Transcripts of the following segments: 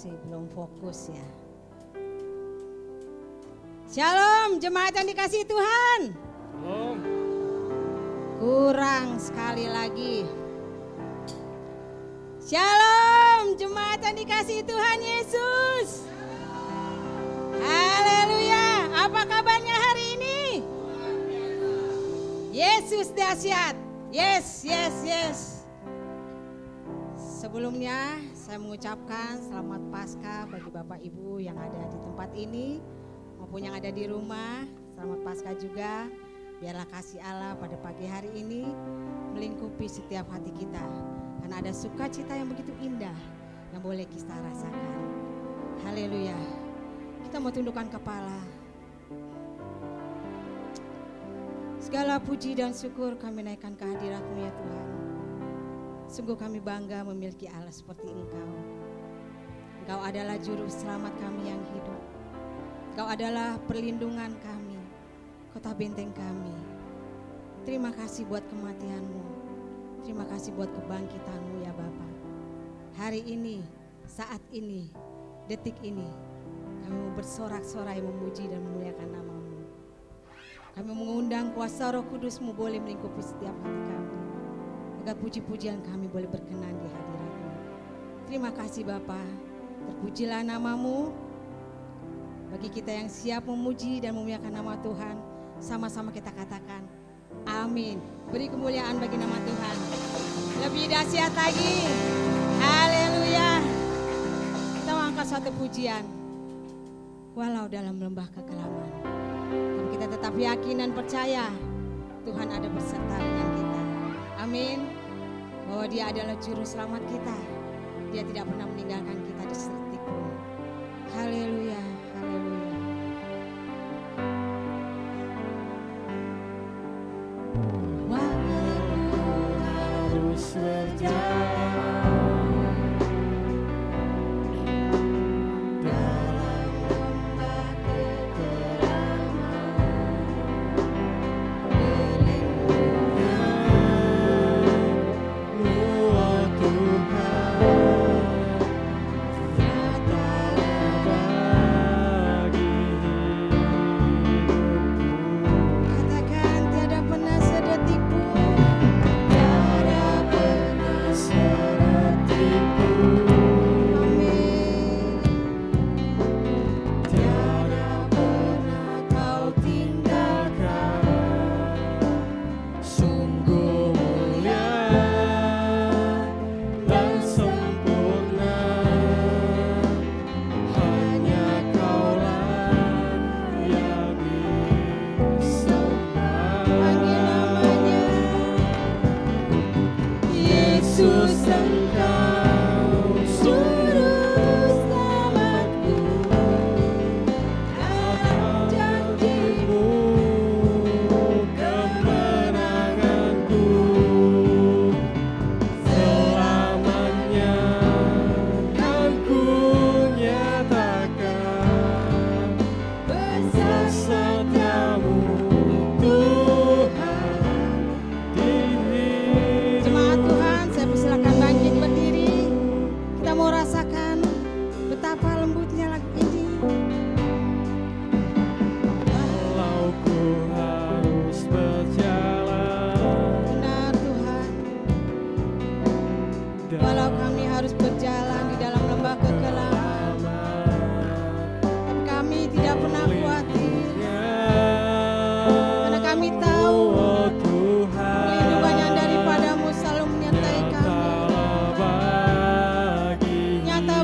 masih belum fokus ya. Shalom jemaat yang dikasihi Tuhan. Shalom. Kurang sekali lagi. Shalom jemaat yang dikasihi Tuhan Yesus. Haleluya. Apa kabarnya hari ini? Yesus dahsyat. Yes. Sebelumnya saya mengucapkan selamat Paskah bagi Bapak Ibu yang ada di tempat ini maupun yang ada di rumah. Selamat Paskah juga. Biarlah kasih Allah pada pagi hari ini melingkupi setiap hati kita. Karena ada sukacita yang begitu indah yang boleh kita rasakan. Haleluya. Kita mau tundukkan kepala. Segala puji dan syukur kami naikkan ke hadirat-Mu ya Tuhan. Sungguh kami bangga memiliki Allah seperti Engkau. Engkau adalah juru selamat kami yang hidup. Engkau adalah perlindungan kami, kota benteng kami. Terima kasih buat kematian-Mu. Terima kasih buat kebangkitan-Mu ya Bapa. Hari ini, saat ini, detik ini, kami mau bersorak-sorai memuji dan memuliakan nama-Mu. Kami mengundang kuasa Roh Kudus-Mu boleh melingkupi setiap hati kami. Agar puji-pujian kami boleh berkenan di hadirat-Mu. Terima kasih Bapa. Terpujilah nama-Mu. Bagi kita yang siap memuji dan memuliakan nama Tuhan, sama-sama kita katakan amin. Beri kemuliaan bagi nama Tuhan. Lebih dahsyat lagi. Haleluya. Kita angkat suatu pujian. Walau dalam lembah kekelaman, tapi kita tetap yakin dan percaya Tuhan ada beserta dengan kita. Amin. Bahwa Dia adalah juru selamat kita. Dia tidak pernah meninggalkan kita di sedetik pun. Haleluya, haleluya. Walau harus berjalan dalam lembah kekelaman, Katakan tiada pernah sedetik pun. Amin. tiada pernah kau tinggalkan. Sungguh mulia dan sempurna, hanya Kaulah yang disembah. Panggil namanya Yesus, Engkau Juru selamatku. Dalam janji-Mu kemenanganku, selamanya kan ku nyatakan bersetiamu Tuhan di hidup. Jemaat Tuhan, saya persilakan bangkit berdiri. Kita mau rasakan betapa lembutnya lagu ini. Walau ku harus berjalan Benar Tuhan. Walau kami harus berjalan di dalam lembah kekelaman, tapi kami tidak pernah khawatir. Karena kami tahu Oh Tuhan, perlindungan yang daripada-Mu selalu menyertai kami. nyatalah bagi Nyata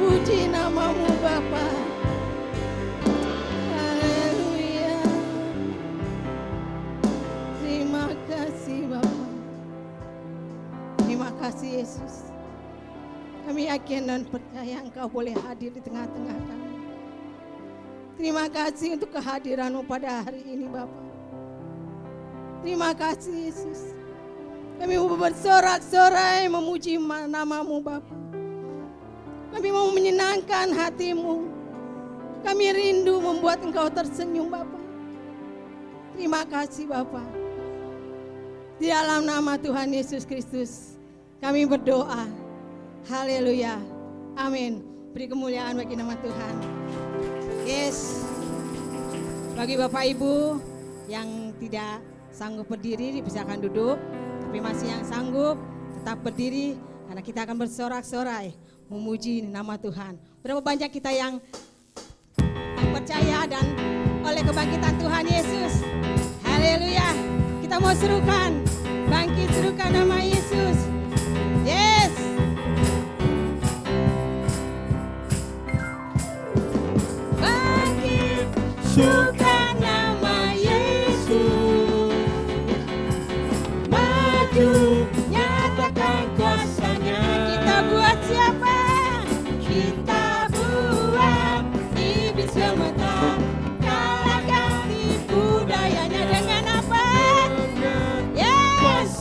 puji namamu Bapa. Haleluya. Terima kasih Bapa. Terima kasih Yesus. Kami yakin dan percaya Engkau boleh hadir di tengah-tengah kami. Terima kasih untuk kehadiran-Mu pada hari ini Bapa. Terima kasih Yesus. Kami mau bersorak-sorai memuji nama-Mu Bapa. Kami mau menyenangkan hati-Mu. Kami rindu membuat Engkau tersenyum Bapa. Terima kasih Bapa. Di dalam nama Tuhan Yesus Kristus kami berdoa. Haleluya. Amin. Beri kemuliaan bagi nama Tuhan. Yes. Bagi Bapak Ibu yang tidak sanggup berdiri dipersilakan duduk. Tapi masih yang sanggup tetap berdiri karena kita akan bersorak-sorai memuji nama Tuhan. Berapa banyak kita yang percaya dan oleh kebangkitan Tuhan Yesus. Haleluya. Kita mau serukan, bangkit serukan nama Yesus. Yes. Bangkit serukan nama Yesus. Maju nyatakan kuasanya. Kita buat siapa? Kita buat iblis gemetar. Kalahkan tipu dayanya dengan apa? Yes.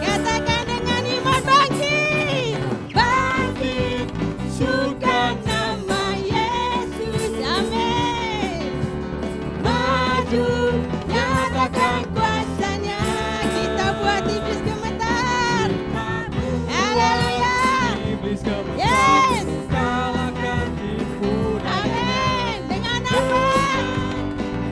Katakan dengan iman bangkit. Bangkit suka nama Yesus. Amin. Maju nyatakan kuasanya. Kita buat iblis gemetar. Haleluya. Yes. Amin. Dengan apa?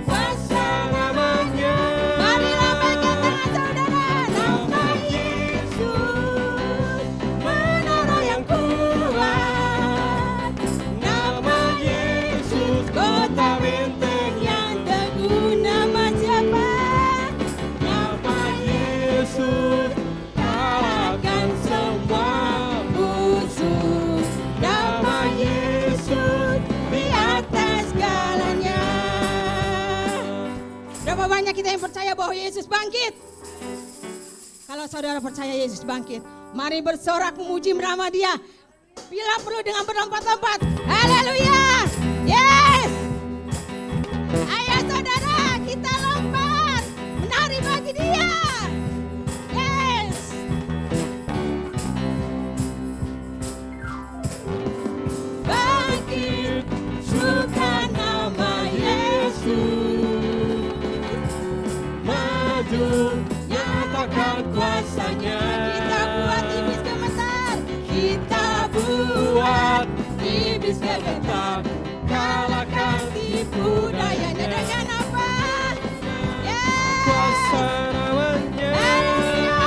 Kuasa namanya. Mari lambaikan tangan saudara. Nama Yesus, menara yang kuat. Nama Yesus, kota benteng yang teguh. Nama siapa? Nama Yesus, kalahkan semua musuh. Nama Yesus di atas segalanya. Berapa banyak kita yang percaya bahwa Yesus bangkit? Kalau saudara percaya Yesus bangkit, mari bersorak memuji nama Dia. Bila perlu dengan berlompat-lompat. Haleluya. Yes. Ayo saudara, kita lompat menari bagi Dia. Yes. Bangkit suka nama Yesus. Maju nyatakan kuasanya. Kita buat iblis gemetar. Kita buat iblis gemetar. Kalahkan tipu dayanya dengan apa? Yes. Haleluya.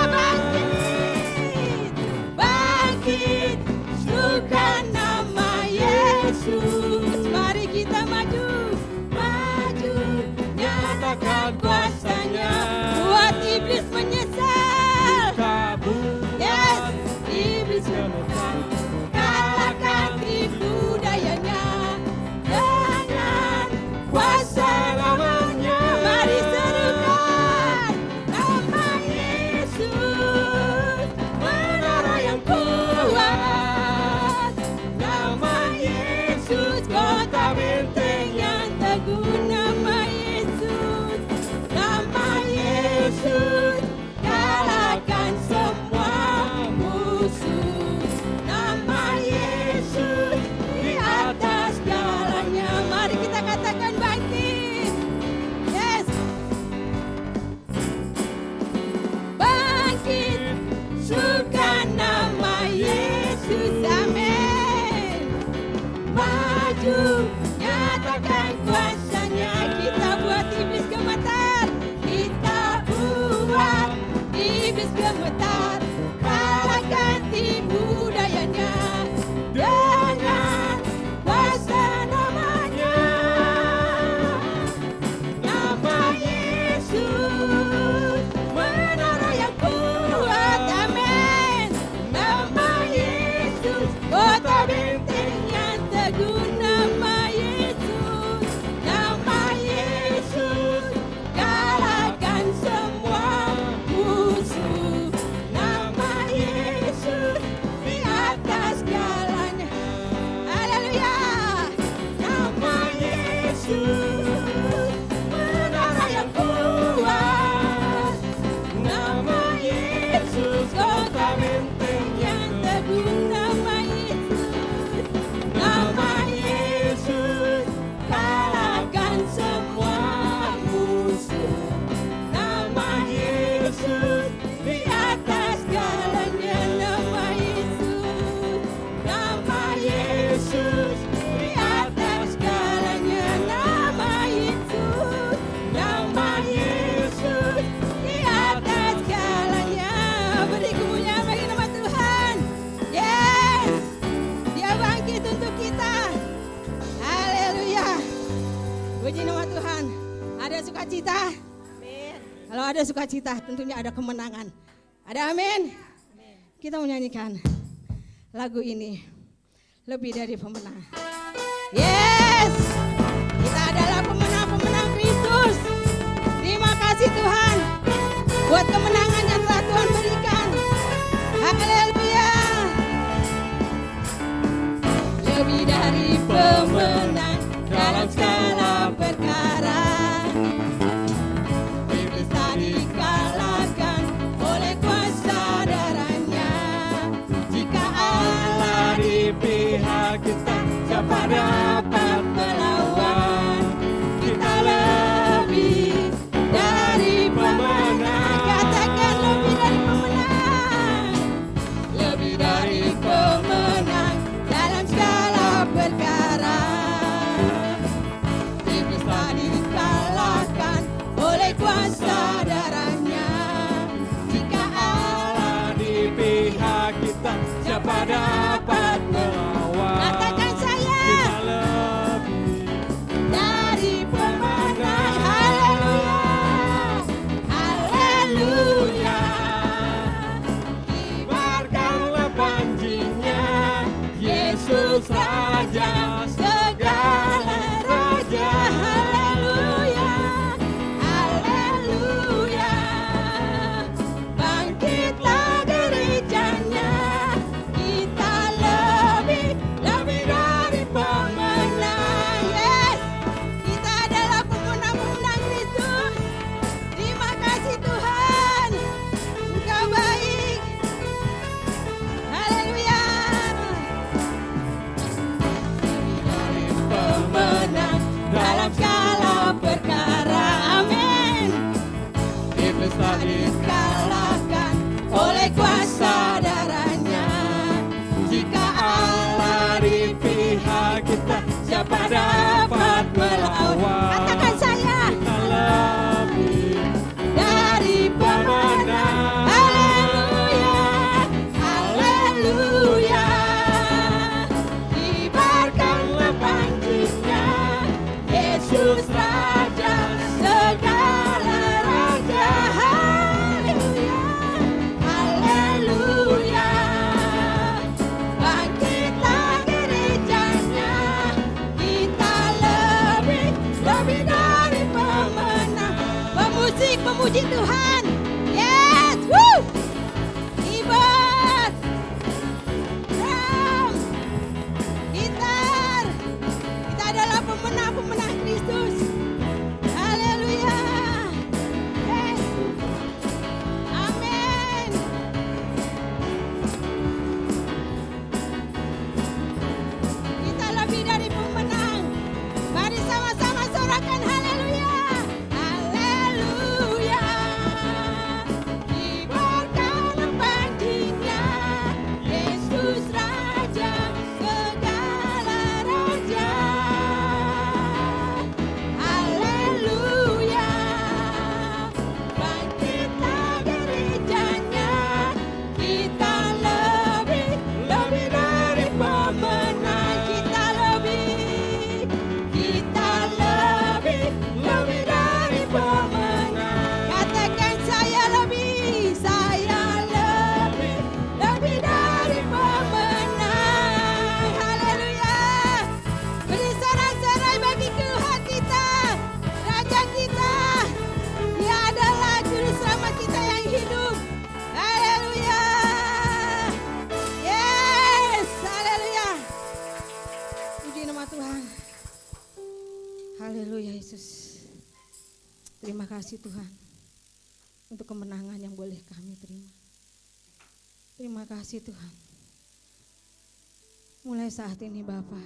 Bangkit. Bangkit suka nama Yesus. Mari kita maju. Maju nyatakan kuasanya. Buat iblis menyesal. Yes. Iblis gemetar. Kalahkan tipu dayanya. Dengan kuasa namanya. Mari serukan nama Yesus, menara yang kuat. Nama Yesus, kota benteng yang teguh. Nama Yesus, nama Yesus, kalahkan semua musuh. Nama Yesus di atas jalannya. Mari kita katakan bangkit. Yes. Bangkit suka nama Yesus. Amin. Maju nyatakan kuasanya. Kita buat iblis gemetar. Kita buat iblis gemetar. Kalahkan tipu dayanya. Dengan kuasa namanya. Nama Yesus, menara yang kuat. Amin. Nama Yesus, kota sukacita? Amin. Kalau ada sukacita, tentunya ada kemenangan. Ada amin? Kita menyanyikan lagu ini, lebih dari pemenang. Yes, kita adalah pemenang-pemenang Kristus. Terima kasih Tuhan buat kemenangan yang telah Tuhan berikan. Haleluya. Lebih dari pemenang dalam segala perkara. Iblis tak dikalahkan oleh kuasa darahnya. Jika Allah di pihak kita, siapa dapat melawan? Kita lebih dari pemenang. Katakan lebih dari pemenang. Lebih dari pemenang dalam segala perkara. Iblis tak dikalahkan oleh kuasa darahnya. Jika Allah di pihak kita, siapa dapat melawan? katakan saya Kita lebih dari pemenang. Haleluya, haleluya. kibarkanlah panjinya, Yesus Raja segala raja. Haleluya, haleluya. Bangkitlah gerejanya. Kita lebih dari pemenang. Yes, kita adalah pemenang-pemenang Kristus. Terima kasih Tuhan, Engkau baik. Haleluya. Pemenang dalam segala perkara. Amin. Iblis tak Dikalahkan oleh kuasa darahnya. Jika Allah di pihak kita, siapa dapat melawan? katakan saya Kita lebih dari pemenang. Haleluya, haleluya. Kibarkanlah panjinya, Yesus Raja segala raja. Haleluya, haleluya. Bangkitlah gerejanya. Kita lebih dari pemenang. Pemusik memuji Tuhan. Yes, woo. Keyboard, drum, gitar. Kita adalah pemenang-pemenang Kristus. Haleluya. Yes. Amin. Kita lebih dari pemenang. Mari sama-sama sorakan haleluya. Haleluya. Kibarkanlah panjinya, Yesus Raja segala raja. Haleluya. Bangkitlah gerejanya. Kita lebih dari pemenang. Kita lebih dari pemenang. Katakan saya lebih dari pemenang. Haleluya. Beri sorak-sorai bagi Tuhan kita, Raja kita. Dia adalah Juru Selamat kita yang hidup. Haleluya. Yes, haleluya. Puji nama Tuhan. Haleluya Yesus. Terima kasih Tuhan untuk kemenangan yang boleh kami terima. Terima kasih Tuhan. Mulai saat ini Bapa,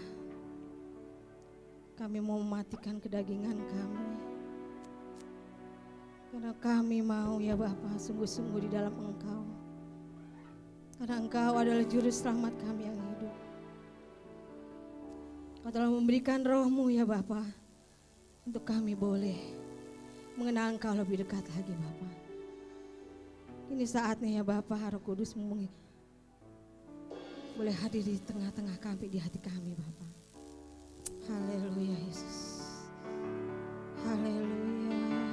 kami mau mematikan kedagingan kami. Karena kami mau ya Bapa sungguh-sungguh di dalam Engkau. Karena Engkau adalah Juru Selamat kami yang hidup. Kau telah memberikan Roh-Mu ya Bapa, untuk kami boleh mengenal Engkau lebih dekat lagi Bapa. Ini saatnya ya Bapa, Roh Kudus boleh hadir di tengah-tengah kami, di hati kami Bapa. Haleluya Yesus. Haleluya.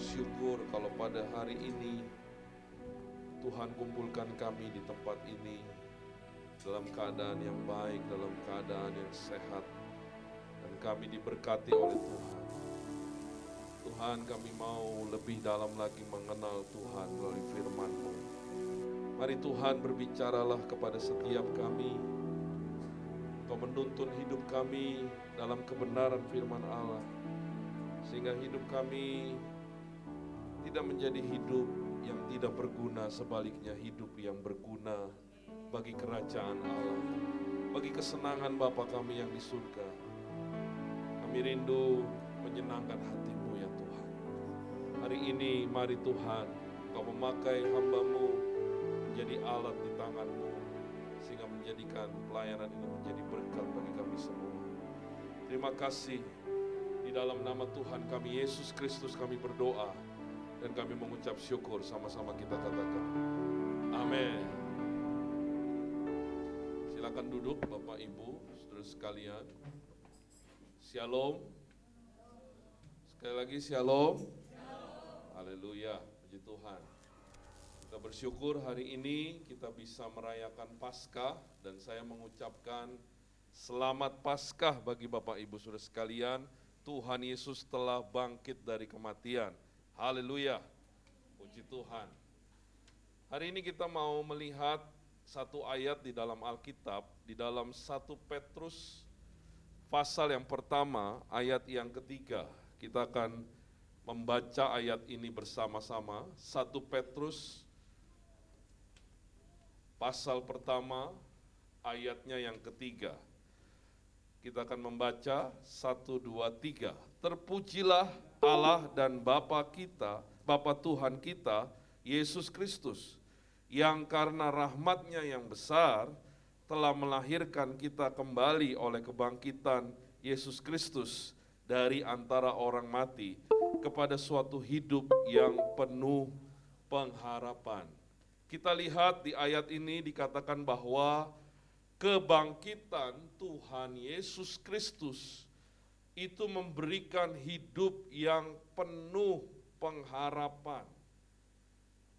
bersyukur kalau pada hari ini Tuhan kumpulkan kami di tempat ini dalam keadaan yang baik, dalam keadaan yang sehat, dan kami diberkati oleh Tuhan. Tuhan, kami mau lebih dalam lagi mengenal Tuhan melalui firman-Mu. Mari Tuhan berbicaralah kepada setiap kami. Engkau menuntun hidup kami dalam kebenaran firman Allah, sehingga hidup kami tidak menjadi hidup yang tidak berguna, sebaliknya hidup yang berguna bagi kerajaan Allah, bagi kesenangan Bapa kami yang di surga. Kami rindu menyenangkan hati-Mu ya Tuhan. Hari ini mari Tuhan, Engkau memakai hamba-Mu menjadi alat di tangan-Mu, sehingga menjadikan pelayanan ini menjadi berkat bagi kami semua. Terima kasih. Di dalam nama Tuhan kami Yesus Kristus kami berdoa, dan kami mengucap syukur, sama-sama kita katakan amin. Silakan duduk Bapak Ibu, saudara sekalian. Shalom. Sekali lagi shalom. Haleluya, puji Tuhan. Kita bersyukur hari ini kita bisa merayakan Paskah, dan saya mengucapkan selamat Paskah bagi Bapak Ibu saudara sekalian. Tuhan Yesus telah bangkit dari kematian. Haleluya, puji Tuhan. Hari ini kita mau melihat satu ayat di dalam Alkitab, di dalam 1 Petrus pasal yang pertama, ayat yang ketiga. Kita akan membaca ayat ini bersama-sama. 1 Petrus pasal pertama, ayatnya yang ketiga. Kita akan membaca 1, 2, 3. Terpujilah Allah dan Bapa kita, Bapa Tuhan kita, Yesus Kristus, yang karena rahmat-Nya yang besar telah melahirkan kita kembali oleh kebangkitan Yesus Kristus dari antara orang mati kepada suatu hidup yang penuh pengharapan. Kita lihat di ayat ini dikatakan bahwa kebangkitan Tuhan Yesus Kristus itu memberikan hidup yang penuh pengharapan.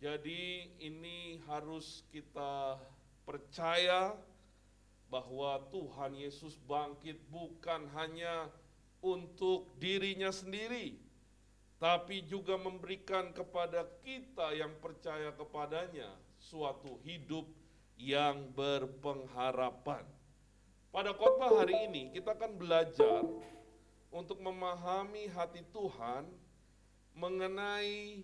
Jadi ini harus kita percaya bahwa Tuhan Yesus bangkit bukan hanya untuk dirinya sendiri, tapi juga memberikan kepada kita yang percaya kepadanya suatu hidup yang berpengharapan. Pada khotbah hari ini kita akan belajar untuk memahami hati Tuhan mengenai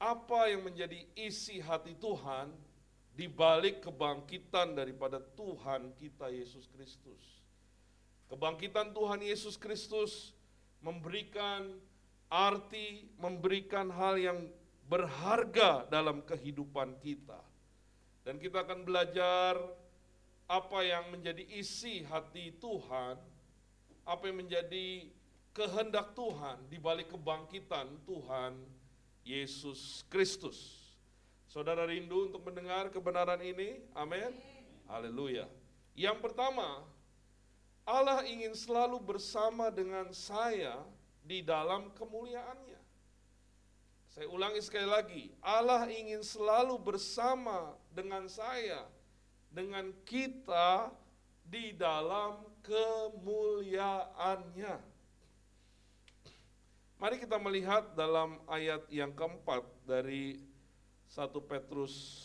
apa yang menjadi isi hati Tuhan di balik kebangkitan daripada Tuhan kita Yesus Kristus. Kebangkitan Tuhan Yesus Kristus memberikan arti, memberikan hal yang berharga dalam kehidupan kita. Dan kita akan belajar apa yang menjadi isi hati Tuhan, apa yang menjadi kehendak Tuhan di balik kebangkitan Tuhan Yesus Kristus. Saudara rindu untuk mendengar kebenaran ini? Amin. Haleluya. Yang pertama, Allah ingin selalu bersama dengan saya di dalam kemuliaan-Nya. Saya ulangi sekali lagi, Allah ingin selalu bersama dengan saya, dengan kita di dalam kemuliaan-Nya. Mari kita melihat dalam ayat yang keempat dari 1 Petrus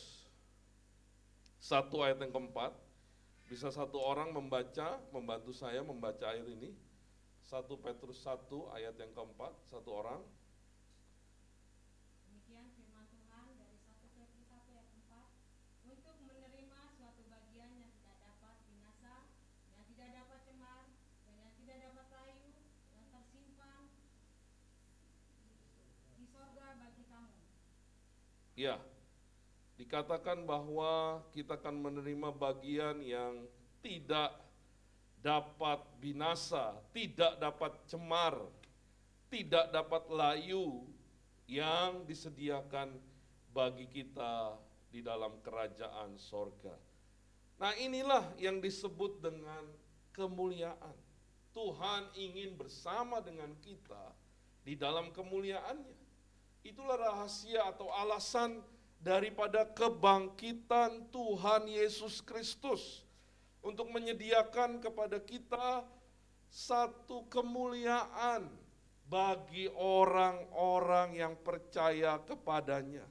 1 ayat yang keempat. Bisa satu orang membantu saya membaca ayat ini. 1 Petrus 1 ayat yang keempat, satu orang. Demikian firman Tuhan dari 1 Petrus 1 ayat 4, untuk menerima suatu bagian yang tidak dapat binasa, yang tidak dapat cemar, dan yang tidak dapat layu, yang tersimpan di sorga bagi kamu. Ya, dikatakan bahwa kita akan menerima bagian yang tidak dapat binasa, tidak dapat cemar, tidak dapat layu, yang disediakan bagi kita di dalam kerajaan sorga. Nah, inilah yang disebut dengan kemuliaan. Tuhan ingin bersama dengan kita di dalam kemuliaannya. Itulah rahasia atau alasan daripada kebangkitan Tuhan Yesus Kristus untuk menyediakan kepada kita satu kemuliaan bagi orang-orang yang percaya kepadanya.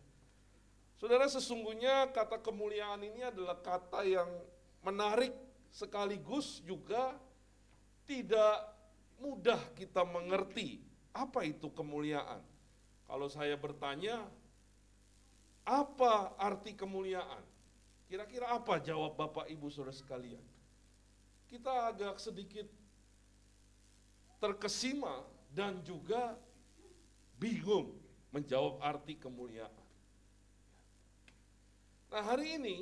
Saudara, sesungguhnya kata kemuliaan ini adalah kata yang menarik sekaligus juga tidak mudah kita mengerti apa itu kemuliaan. Kalau saya bertanya, apa arti kemuliaan? Kira-kira apa jawab Bapak Ibu Saudara sekalian? Kita agak sedikit terkesima dan juga bingung menjawab arti kemuliaan. Nah, hari ini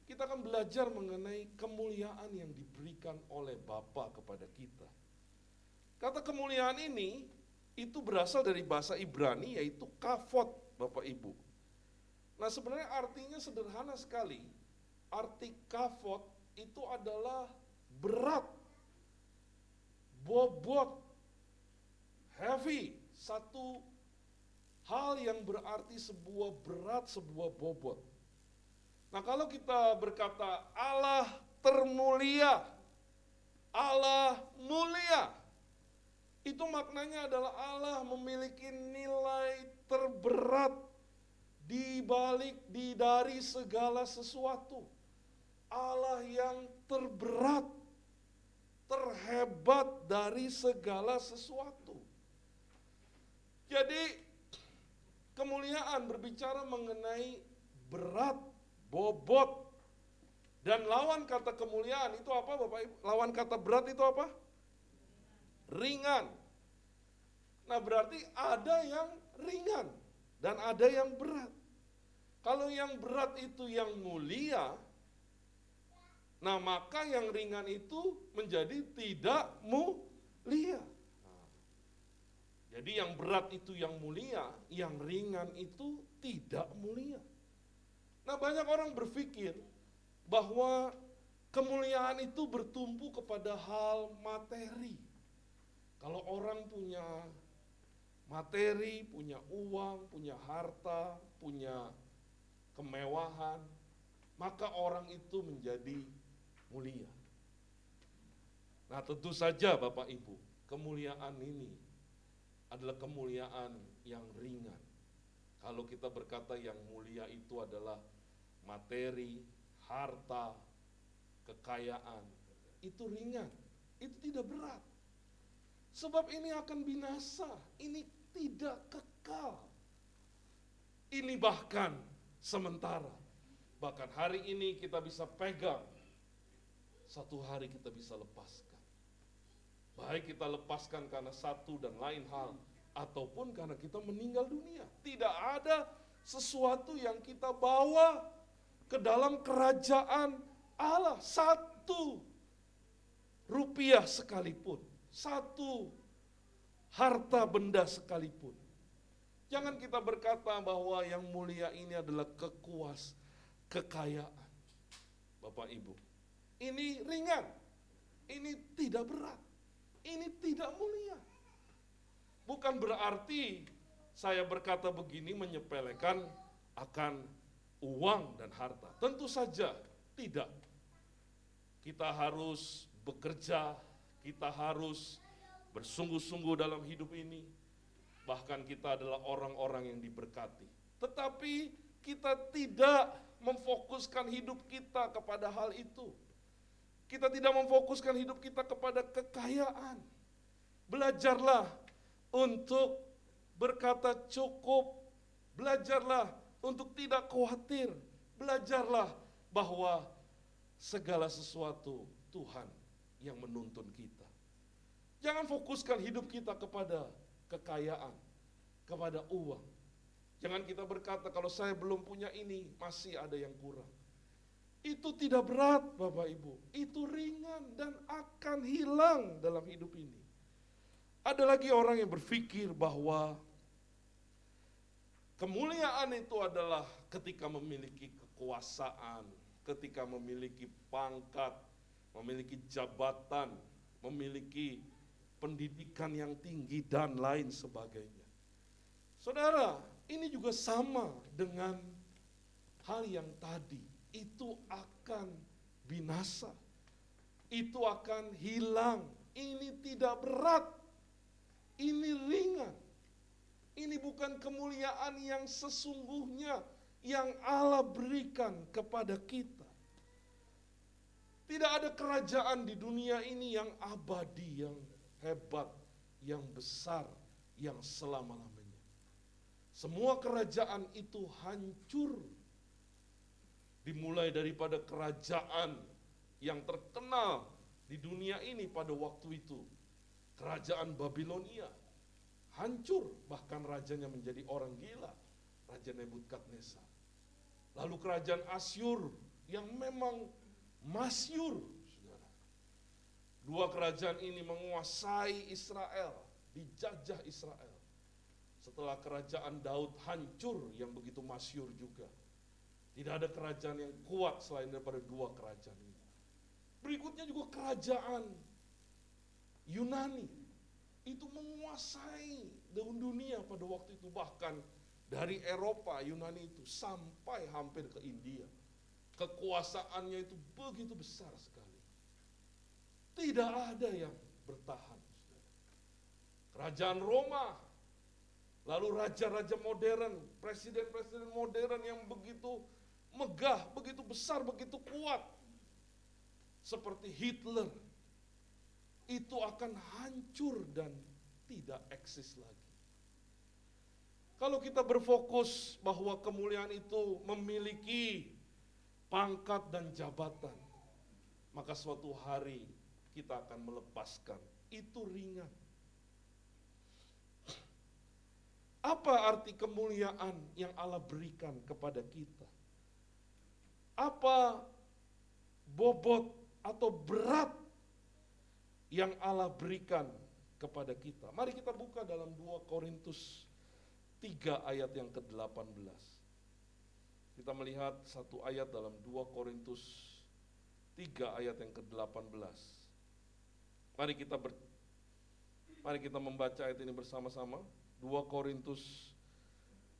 kita akan belajar mengenai kemuliaan yang diberikan oleh Bapa kepada kita. Kata kemuliaan ini itu berasal dari bahasa Ibrani, yaitu kavod, Bapak Ibu. Nah, sebenarnya artinya sederhana sekali. Arti kavod itu adalah berat, bobot, heavy, satu hal yang berarti sebuah berat, sebuah bobot. Nah, kalau kita berkata Allah termulia, Allah mulia, itu maknanya adalah Allah memiliki nilai terberat dari segala sesuatu. Allah yang terberat, terhebat dari segala sesuatu. Jadi kemuliaan berbicara mengenai berat, bobot, dan lawan kata kemuliaan itu apa Bapak Ibu? Lawan kata berat itu apa? Ringan. Nah, berarti ada yang ringan dan ada yang berat. Kalau yang berat itu yang mulia, nah maka yang ringan itu menjadi tidak mulia. Jadi yang berat itu yang mulia, yang ringan itu tidak mulia. Nah, banyak orang berpikir bahwa kemuliaan itu bertumpu kepada hal materi. Kalau orang punya materi, punya uang, punya harta, punya kemewahan, maka orang itu menjadi mulia. Nah, tentu saja Bapak Ibu, kemuliaan ini adalah kemuliaan yang ringan. Kalau kita berkata yang mulia itu adalah materi, harta, kekayaan, itu ringan, itu tidak berat. Sebab ini akan binasa, ini tidak kekal. Ini bahkan sementara. Bahkan hari ini kita bisa pegang, satu hari kita bisa lepaskan. Baik kita lepaskan karena satu dan lain hal, ataupun karena kita meninggal dunia. Tidak ada sesuatu yang kita bawa ke dalam kerajaan Allah. Satu rupiah sekalipun, satu harta benda sekalipun. Jangan kita berkata bahwa yang mulia ini adalah kekayaan. Bapak Ibu, ini ringan, ini tidak berat, ini tidak mulia. Bukan berarti saya berkata begini menyepelekan akan uang dan harta. Tentu saja tidak. Kita harus bekerja, kita harus bersungguh-sungguh dalam hidup ini. Bahkan kita adalah orang-orang yang diberkati. Tetapi kita tidak memfokuskan hidup kita kepada hal itu. Kita tidak memfokuskan hidup kita kepada kekayaan. Belajarlah untuk berkata cukup. Belajarlah untuk tidak khawatir. Belajarlah bahwa segala sesuatu Tuhan yang menuntun kita. Jangan fokuskan hidup kita kepada kekayaan, kepada uang. Jangan kita berkata kalau saya belum punya ini, masih ada yang kurang. Itu tidak berat Bapak Ibu, itu ringan dan akan hilang dalam hidup ini. Ada lagi orang yang berpikir bahwa kemuliaan itu adalah ketika memiliki kekuasaan, ketika memiliki pangkat, memiliki jabatan, memiliki pendidikan yang tinggi, dan lain sebagainya. Saudara, ini juga sama dengan hal yang tadi. Itu akan binasa. Itu akan hilang. Ini tidak berat. Ini ringan. Ini bukan kemuliaan yang sesungguhnya yang Allah berikan kepada kita. Tidak ada kerajaan di dunia ini yang abadi, yang hebat, yang besar, yang selama-lamanya. Semua kerajaan itu hancur. Dimulai daripada kerajaan yang terkenal di dunia ini pada waktu itu. Kerajaan Babilonia. Hancur, bahkan rajanya menjadi orang gila. Raja Nebukadnezar. Lalu kerajaan Asyur yang memang masyhur. Dua kerajaan ini menguasai Israel, dijajah Israel. Setelah kerajaan Daud hancur yang begitu masyhur juga. Tidak ada kerajaan yang kuat selain daripada dua kerajaan ini. Berikutnya juga kerajaan Yunani. Itu menguasai dunia pada waktu itu, bahkan dari Eropa Yunani itu sampai hampir ke India. Kekuasaannya itu begitu besar sekali. Tidak ada yang bertahan. Kerajaan Roma, lalu raja-raja modern, presiden-presiden modern yang begitu megah, begitu besar, begitu kuat. Seperti Hitler. Itu akan hancur dan tidak eksis lagi. Kalau kita berfokus bahwa kemuliaan itu memiliki pangkat dan jabatan, maka suatu hari kita akan melepaskan. Itu ringan. Apa arti kemuliaan yang Allah berikan kepada kita? Apa bobot atau berat yang Allah berikan kepada kita? Mari kita buka dalam 2 Korintus 3 ayat yang ke-18. Kita melihat satu ayat dalam 2 Korintus 3 ayat yang ke-18. Mari kita membaca ayat ini bersama-sama. 2 Korintus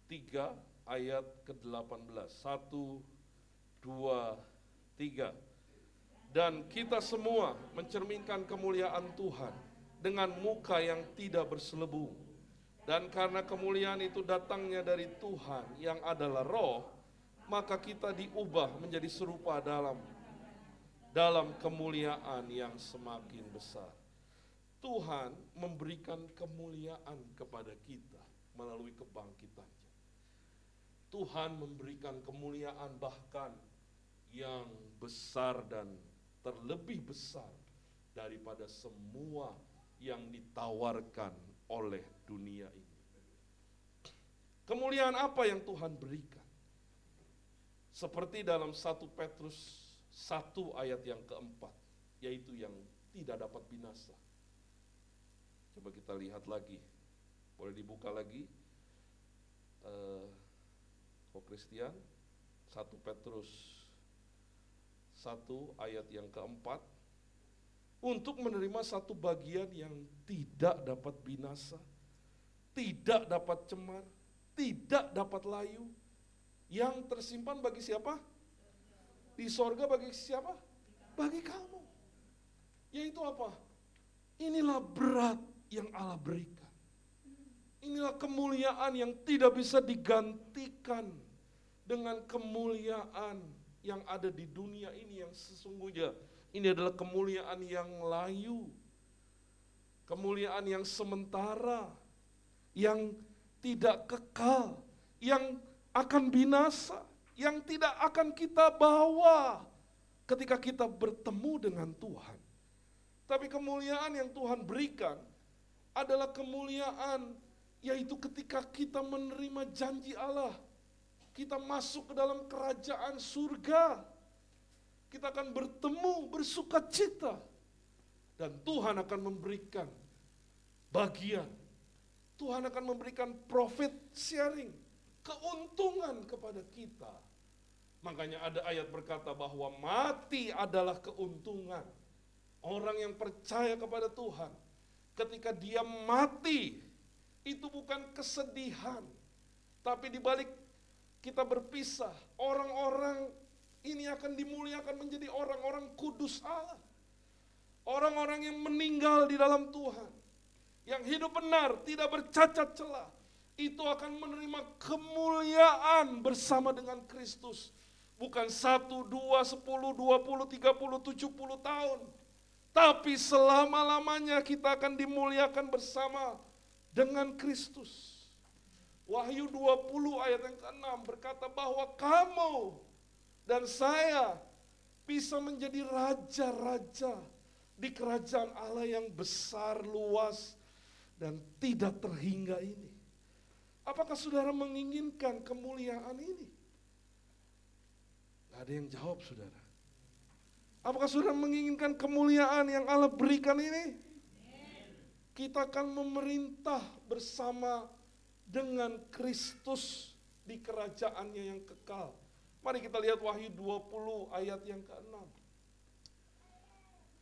3 ayat ke-18. 1, 2, 3. Dan kita semua mencerminkan kemuliaan Tuhan dengan muka yang tidak berselubung. Dan karena kemuliaan itu datangnya dari Tuhan yang adalah Roh, maka kita diubah menjadi serupa dalam kemuliaan yang semakin besar. Tuhan memberikan kemuliaan kepada kita melalui kebangkitannya. Tuhan memberikan kemuliaan bahkan yang besar dan terlebih besar daripada semua yang ditawarkan oleh dunia ini. Kemuliaan apa yang Tuhan berikan? Seperti dalam 1 Petrus 1 ayat yang keempat, yaitu yang tidak dapat binasa. Coba kita lihat lagi, boleh dibuka lagi, Christian, 1 Petrus 1 ayat yang keempat, untuk menerima satu bagian yang tidak dapat binasa, tidak dapat cemar, tidak dapat layu, yang tersimpan bagi siapa? Di sorga bagi siapa? Bagi kamu. Yaitu apa? Inilah berat yang Allah berikan. Inilah kemuliaan yang tidak bisa digantikan dengan kemuliaan yang ada di dunia ini yang sesungguhnya. Ini adalah kemuliaan yang layu, kemuliaan yang sementara, yang tidak kekal, yang akan binasa, yang tidak akan kita bawa ketika kita bertemu dengan Tuhan. Tapi kemuliaan yang Tuhan berikan adalah kemuliaan, yaitu ketika kita menerima janji Allah, kita masuk ke dalam kerajaan surga. Kita akan bertemu bersuka cita. Dan Tuhan akan memberikan bagian. Tuhan akan memberikan profit sharing, keuntungan kepada kita. Makanya ada ayat berkata bahwa mati adalah keuntungan. Orang yang percaya kepada Tuhan, ketika dia mati, itu bukan kesedihan, tapi di balik kita berpisah, orang-orang ini akan dimuliakan menjadi orang-orang kudus Allah. Orang-orang yang meninggal di dalam Tuhan, yang hidup benar, tidak bercacat celah, itu akan menerima kemuliaan bersama dengan Kristus. Bukan 1, 2, 10, 20, 30, 70 tahun. Tapi selama-lamanya kita akan dimuliakan bersama dengan Kristus. Wahyu 20 ayat yang ke-6 berkata bahwa kamu dan saya bisa menjadi raja-raja di kerajaan Allah yang besar, luas, dan tidak terhingga ini. Apakah saudara menginginkan kemuliaan ini? Gak ada yang jawab, saudara. Apakah saudara menginginkan kemuliaan yang Allah berikan ini? Kita akan memerintah bersama dengan Kristus di kerajaannya yang kekal. Mari kita lihat Wahyu 20 ayat yang ke-6.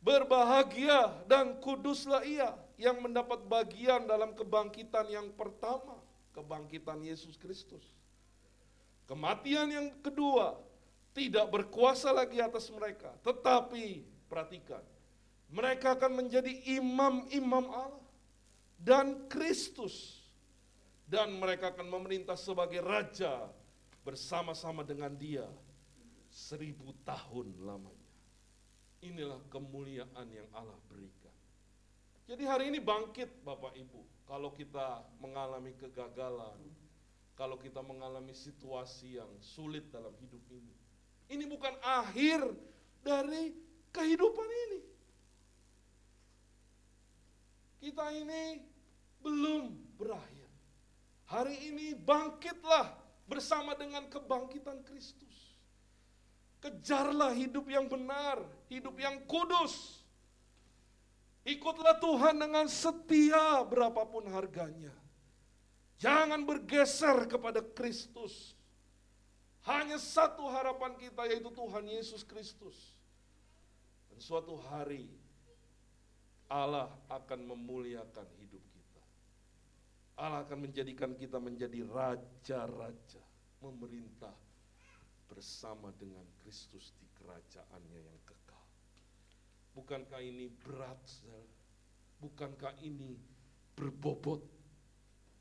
Berbahagia dan kuduslah ia yang mendapat bagian dalam kebangkitan yang pertama, kebangkitan Yesus Kristus. Kematian yang kedua tidak berkuasa lagi atas mereka, tetapi perhatikan, mereka akan menjadi imam-imam Allah dan Kristus, dan mereka akan memerintah sebagai raja bersama-sama dengan Dia 1000 tahun lamanya. Inilah kemuliaan yang Allah berikan. Jadi hari ini bangkit Bapak Ibu, kalau kita mengalami kegagalan, kalau kita mengalami situasi yang sulit dalam hidup ini. Ini bukan akhir dari kehidupan ini. Kita ini belum berakhir. Hari ini bangkitlah bersama dengan kebangkitan Kristus. Kejarlah hidup yang benar, hidup yang kudus. Ikutlah Tuhan dengan setia berapapun harganya. Jangan bergeser kepada Kristus. Hanya satu harapan kita, yaitu Tuhan Yesus Kristus. Dan suatu hari Allah akan memuliakan hidup kita. Allah akan menjadikan kita menjadi raja-raja, memerintah bersama dengan Kristus di kerajaannya yang kekal. Bukankah ini berat, saudara? Bukankah ini berbobot?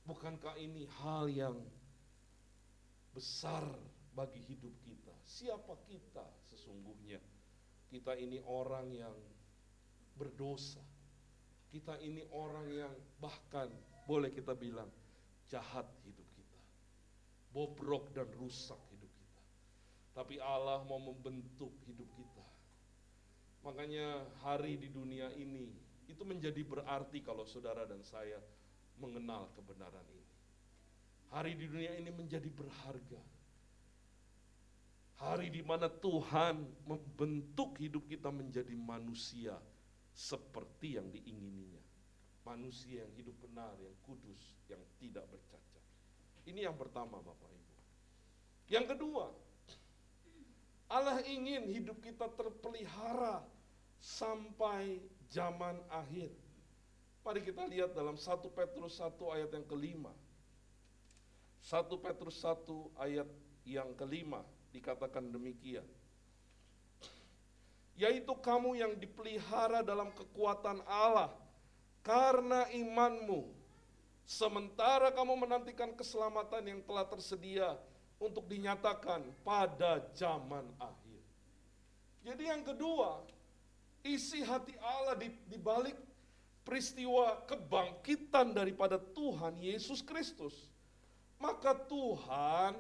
Bukankah ini hal yang besar bagi hidup kita? Siapa kita sesungguhnya? Kita ini orang yang berdosa. Kita ini orang yang bahkan boleh kita bilang jahat hidup kita. Bobrok dan rusak hidup kita. Tapi Allah mau membentuk hidup kita. Makanya hari di dunia ini itu menjadi berarti kalau saudara dan saya mengenal kebenaran ini. Hari di dunia ini menjadi berharga. Hari di mana Tuhan membentuk hidup kita menjadi manusia seperti yang diingininya. Manusia yang hidup benar, yang kudus, yang tidak bercacat. Ini yang pertama Bapak Ibu. Yang kedua, Allah ingin hidup kita terpelihara sampai zaman akhir. Mari kita lihat dalam 1 Petrus 1 ayat yang kelima. 1 Petrus 1 ayat yang kelima dikatakan demikian. Yaitu kamu yang dipelihara dalam kekuatan Allah karena imanmu, sementara kamu menantikan keselamatan yang telah tersedia untuk dinyatakan pada zaman akhir. Jadi yang kedua, isi hati Allah di balik peristiwa kebangkitan daripada Tuhan Yesus Kristus. Maka Tuhan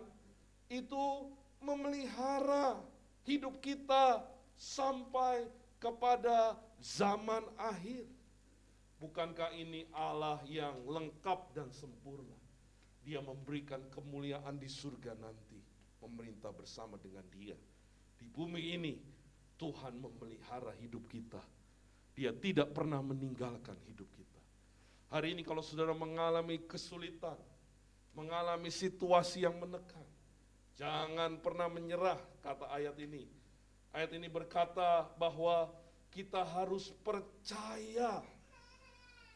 itu memelihara hidup kita sampai kepada zaman akhir. Bukankah ini Allah yang lengkap dan sempurna? Dia memberikan kemuliaan di surga nanti, memerintah bersama dengan Dia. Di bumi ini Tuhan memelihara hidup kita. Dia tidak pernah meninggalkan hidup kita. Hari ini kalau saudara mengalami kesulitan, mengalami situasi yang menekan, jangan pernah menyerah, kata ayat ini. Ayat ini berkata bahwa kita harus percaya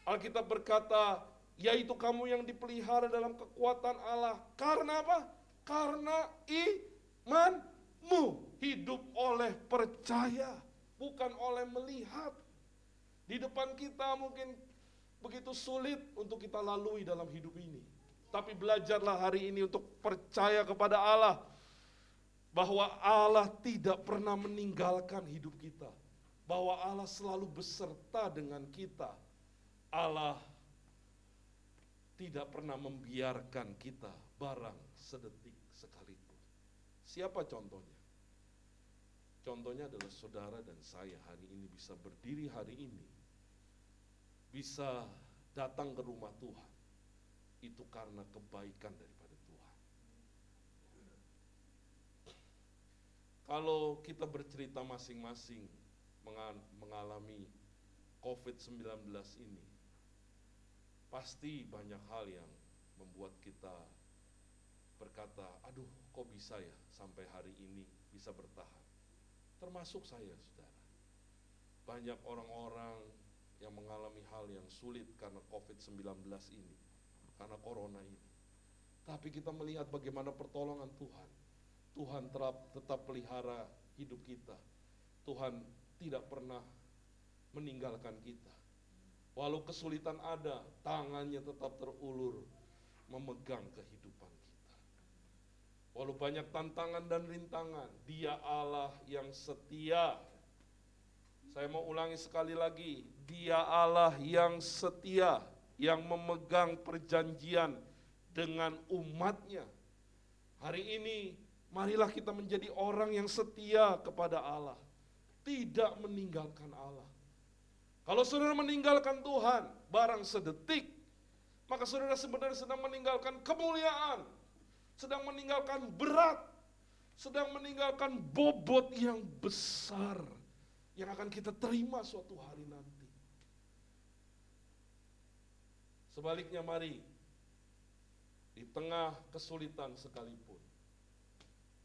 Alkitab berkata, yaitu kamu yang dipelihara dalam kekuatan Allah. Karena apa? Karena imanmu. Hidup oleh percaya, bukan oleh melihat. Di depan kita mungkin begitu sulit untuk kita lalui dalam hidup ini. Tapi belajarlah hari ini untuk percaya kepada Allah. Bahwa Allah tidak pernah meninggalkan hidup kita. Bahwa Allah selalu beserta dengan kita. Allah tidak pernah membiarkan kita barang sedetik sekalipun. Siapa contohnya? Contohnya adalah saudara dan saya hari ini bisa berdiri hari ini. Bisa datang ke rumah Tuhan. Itu karena kebaikan daripada Tuhan. Kalau kita bercerita masing-masing mengalami COVID-19 ini, pasti banyak hal yang membuat kita berkata, aduh kok bisa ya sampai hari ini bisa bertahan. Termasuk saya, saudara. Banyak orang-orang yang mengalami hal yang sulit karena COVID-19 ini, karena corona ini. Tapi kita melihat bagaimana pertolongan Tuhan. Tuhan tetap pelihara hidup kita. Tuhan tidak pernah meninggalkan kita. Walau kesulitan ada, tangannya tetap terulur memegang kehidupan kita. Walau banyak tantangan dan rintangan, Dia Allah yang setia. Saya mau ulangi sekali lagi, Dia Allah yang setia, yang memegang perjanjian dengan umatnya. Hari ini, marilah kita menjadi orang yang setia kepada Allah. Tidak meninggalkan Allah. Kalau saudara meninggalkan Tuhan, barang sedetik, maka saudara sebenarnya sedang meninggalkan kemuliaan, sedang meninggalkan berat, sedang meninggalkan bobot yang besar, yang akan kita terima suatu hari nanti. Sebaliknya mari, di tengah kesulitan sekalipun,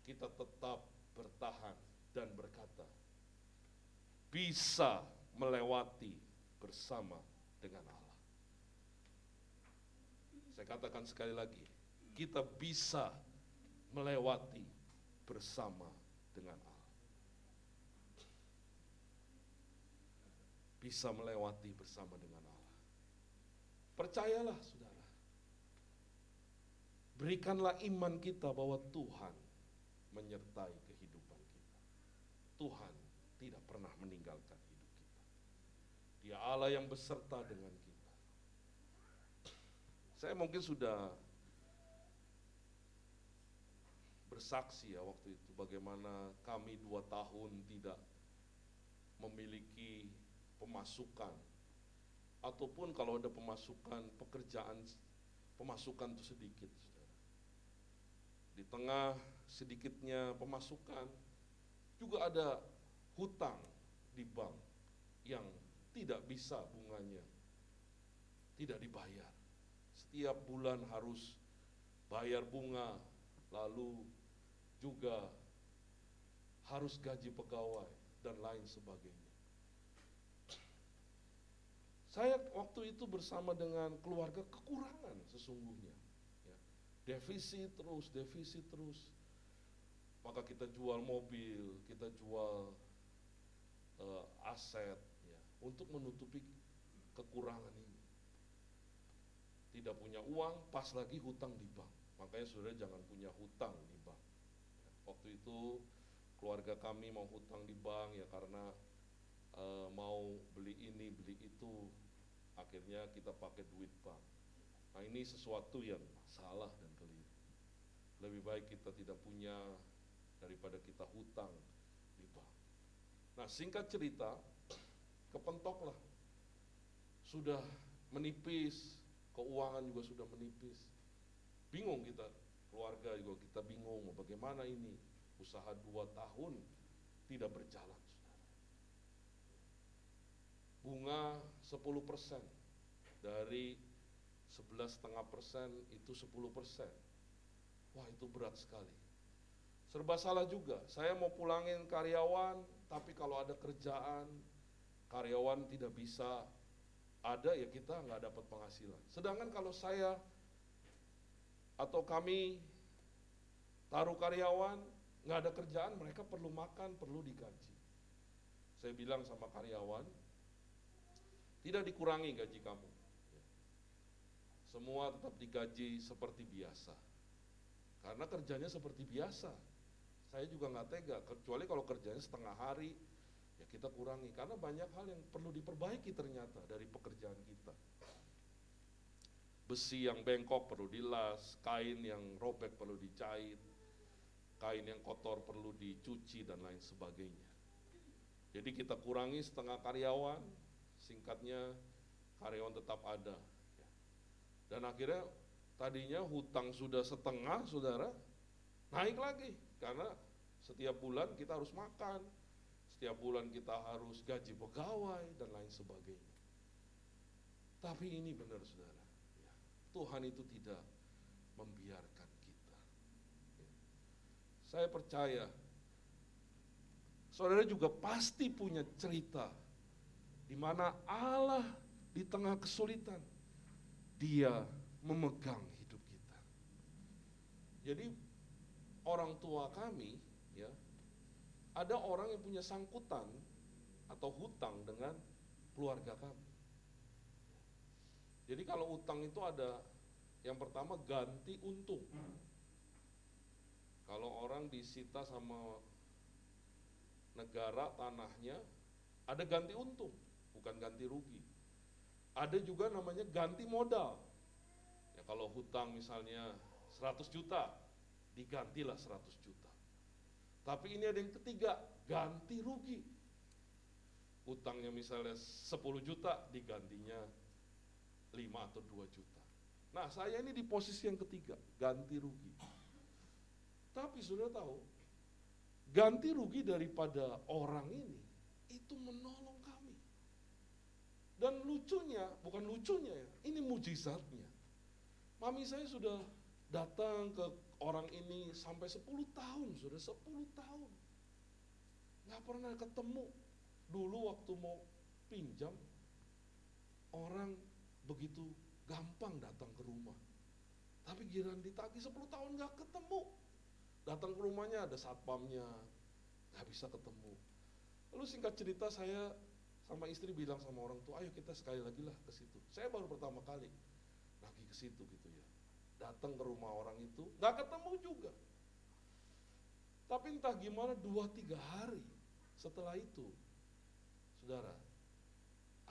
kita tetap bertahan dan berkata, bisa melewati bersama dengan Allah. Saya katakan sekali lagi, kita bisa melewati bersama dengan Allah. Bisa melewati bersama dengan Allah. Percayalah saudara. Berikanlah iman kita bahwa Tuhan menyertai kehidupan kita. Tuhan tidak pernah meninggalkan hidup kita. Dia Allah yang beserta dengan kita. Saya mungkin sudah bersaksi ya waktu itu bagaimana kami 2 tahun tidak memiliki pemasukan. Ataupun kalau ada pemasukan, pemasukan itu sedikit. Saudara. Di tengah sedikitnya pemasukan, juga ada hutang di bank yang tidak bisa bunganya, tidak dibayar. Setiap bulan harus bayar bunga, lalu juga harus gaji pegawai dan lain sebagainya. Saya waktu itu bersama dengan keluarga kekurangan sesungguhnya. Ya. Defisit terus. Maka kita jual mobil, kita jual aset ya, untuk menutupi kekurangan ini. Tidak punya uang, pas lagi hutang di bank. Makanya saudara jangan punya hutang di bank. Ya, waktu itu keluarga kami mau hutang di bank ya karena mau beli ini, beli itu. Akhirnya kita pakai duit bank. Nah ini sesuatu yang salah dan keliru. Lebih baik kita tidak punya daripada kita hutang di bank. Nah singkat cerita, kepentoklah. Sudah menipis, keuangan juga sudah menipis. Bingung kita, keluarga juga kita bingung, bagaimana ini usaha 2 tahun tidak berjalan. Bunga 10% dari 11,5% itu 10%. Wah itu berat sekali. Serba salah juga, saya mau pulangin karyawan, tapi kalau ada kerjaan, karyawan tidak bisa ada ya kita nggak dapat penghasilan. Sedangkan kalau saya atau kami taruh karyawan, nggak ada kerjaan, mereka perlu makan, perlu digaji. Saya bilang sama karyawan, tidak dikurangi gaji kamu. Semua tetap digaji seperti biasa. Karena kerjanya seperti biasa. Saya juga nggak tega, kecuali kalau kerjanya setengah hari, ya kita kurangi. Karena banyak hal yang perlu diperbaiki ternyata dari pekerjaan kita. Besi yang bengkok perlu dilas, kain yang robek perlu dicait, kain yang kotor perlu dicuci dan lain sebagainya. Jadi kita kurangi setengah karyawan, singkatnya karyawan tetap ada. Dan akhirnya tadinya hutang sudah setengah, saudara, naik lagi. Karena setiap bulan kita harus makan, setiap bulan kita harus gaji pegawai dan lain sebagainya. Tapi ini benar saudara, Tuhan itu tidak membiarkan kita. Saya percaya, saudara juga pasti punya cerita di mana Allah di tengah kesulitan, Dia memegang hidup kita. Jadi orang tua kami, ya, ada orang yang punya sangkutan atau hutang dengan keluarga kami. Jadi kalau utang itu ada yang pertama ganti untung. Kalau orang disita sama negara tanahnya, ada ganti untung, bukan ganti rugi. Ada juga namanya ganti modal. Ya kalau hutang misalnya 100 juta, digantilah 100 juta. Tapi ini ada yang ketiga, ganti rugi. Utangnya misalnya 10 juta, digantinya 5 atau 2 juta. Nah saya ini di posisi yang ketiga, ganti rugi. Tapi sudah tahu, ganti rugi daripada orang ini, itu menolong kami. Dan lucunya, bukan lucunya ya, ini mujizatnya. Mami saya sudah datang ke orang ini sampai 10 tahun, sudah 10 tahun. Nggak pernah ketemu. Dulu waktu mau pinjam, orang begitu gampang datang ke rumah. Tapi giliran ditagih 10 tahun nggak ketemu. Datang ke rumahnya ada satpamnya, nggak bisa ketemu. Lalu singkat cerita saya sama istri bilang sama orang tua, ayo kita sekali lagi lah ke situ. Saya baru pertama kali lagi ke situ gitu ya. Datang ke rumah orang itu, nggak ketemu juga. Tapi entah gimana 2-3 hari setelah itu, saudara,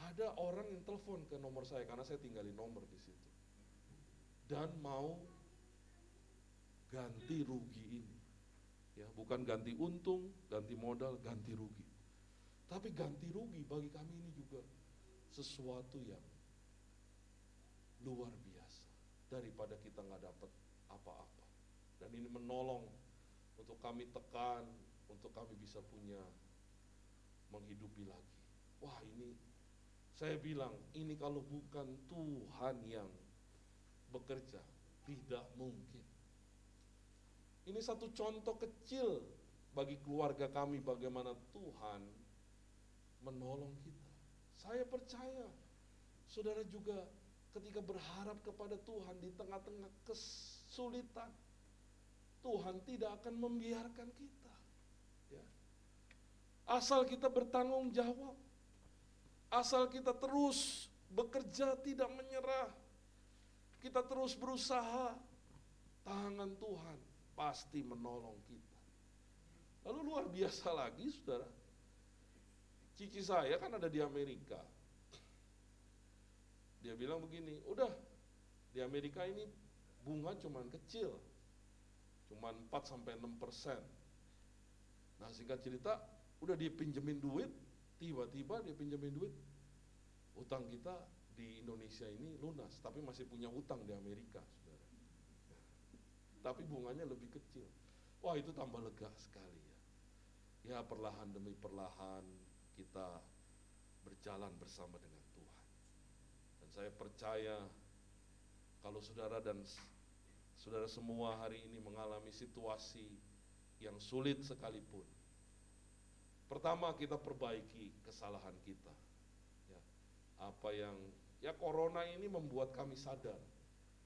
ada orang yang telepon ke nomor saya karena saya tinggalin nomor di situ. Dan mau ganti rugi ini. Ya, bukan ganti untung, ganti modal, ganti rugi. Tapi ganti rugi bagi kami ini juga sesuatu yang luar biasa daripada kita nggak dapat apa-apa. Dan ini menolong untuk kami tekan, untuk kami bisa punya menghidupi lagi. Wah ini, saya bilang ini kalau bukan Tuhan yang bekerja, tidak mungkin. Ini satu contoh kecil bagi keluarga kami bagaimana Tuhan menolong kita. Saya percaya, saudara juga ketika berharap kepada Tuhan di tengah-tengah kesulitan, Tuhan tidak akan membiarkan kita. Ya. Asal kita bertanggung jawab, asal kita terus bekerja tidak menyerah, kita terus berusaha, tangan Tuhan pasti menolong kita. Lalu luar biasa lagi saudara, cici saya kan ada di Amerika. Dia bilang begini, udah di Amerika ini bunga cuman kecil, cuman 4-6%. Nah singkat cerita, udah dia pinjemin duit, tiba-tiba dia pinjemin duit, utang kita di Indonesia ini lunas, tapi masih punya utang di Amerika, saudara. Tapi bunganya lebih kecil. Wah itu tambah lega sekali ya. Ya perlahan demi perlahan kita berjalan bersama dengan Tuhan. Dan saya percaya kalau saudara dan saudara semua hari ini mengalami situasi yang sulit sekalipun, pertama kita perbaiki kesalahan kita. Ya, apa yang Ya, corona ini membuat kami sadar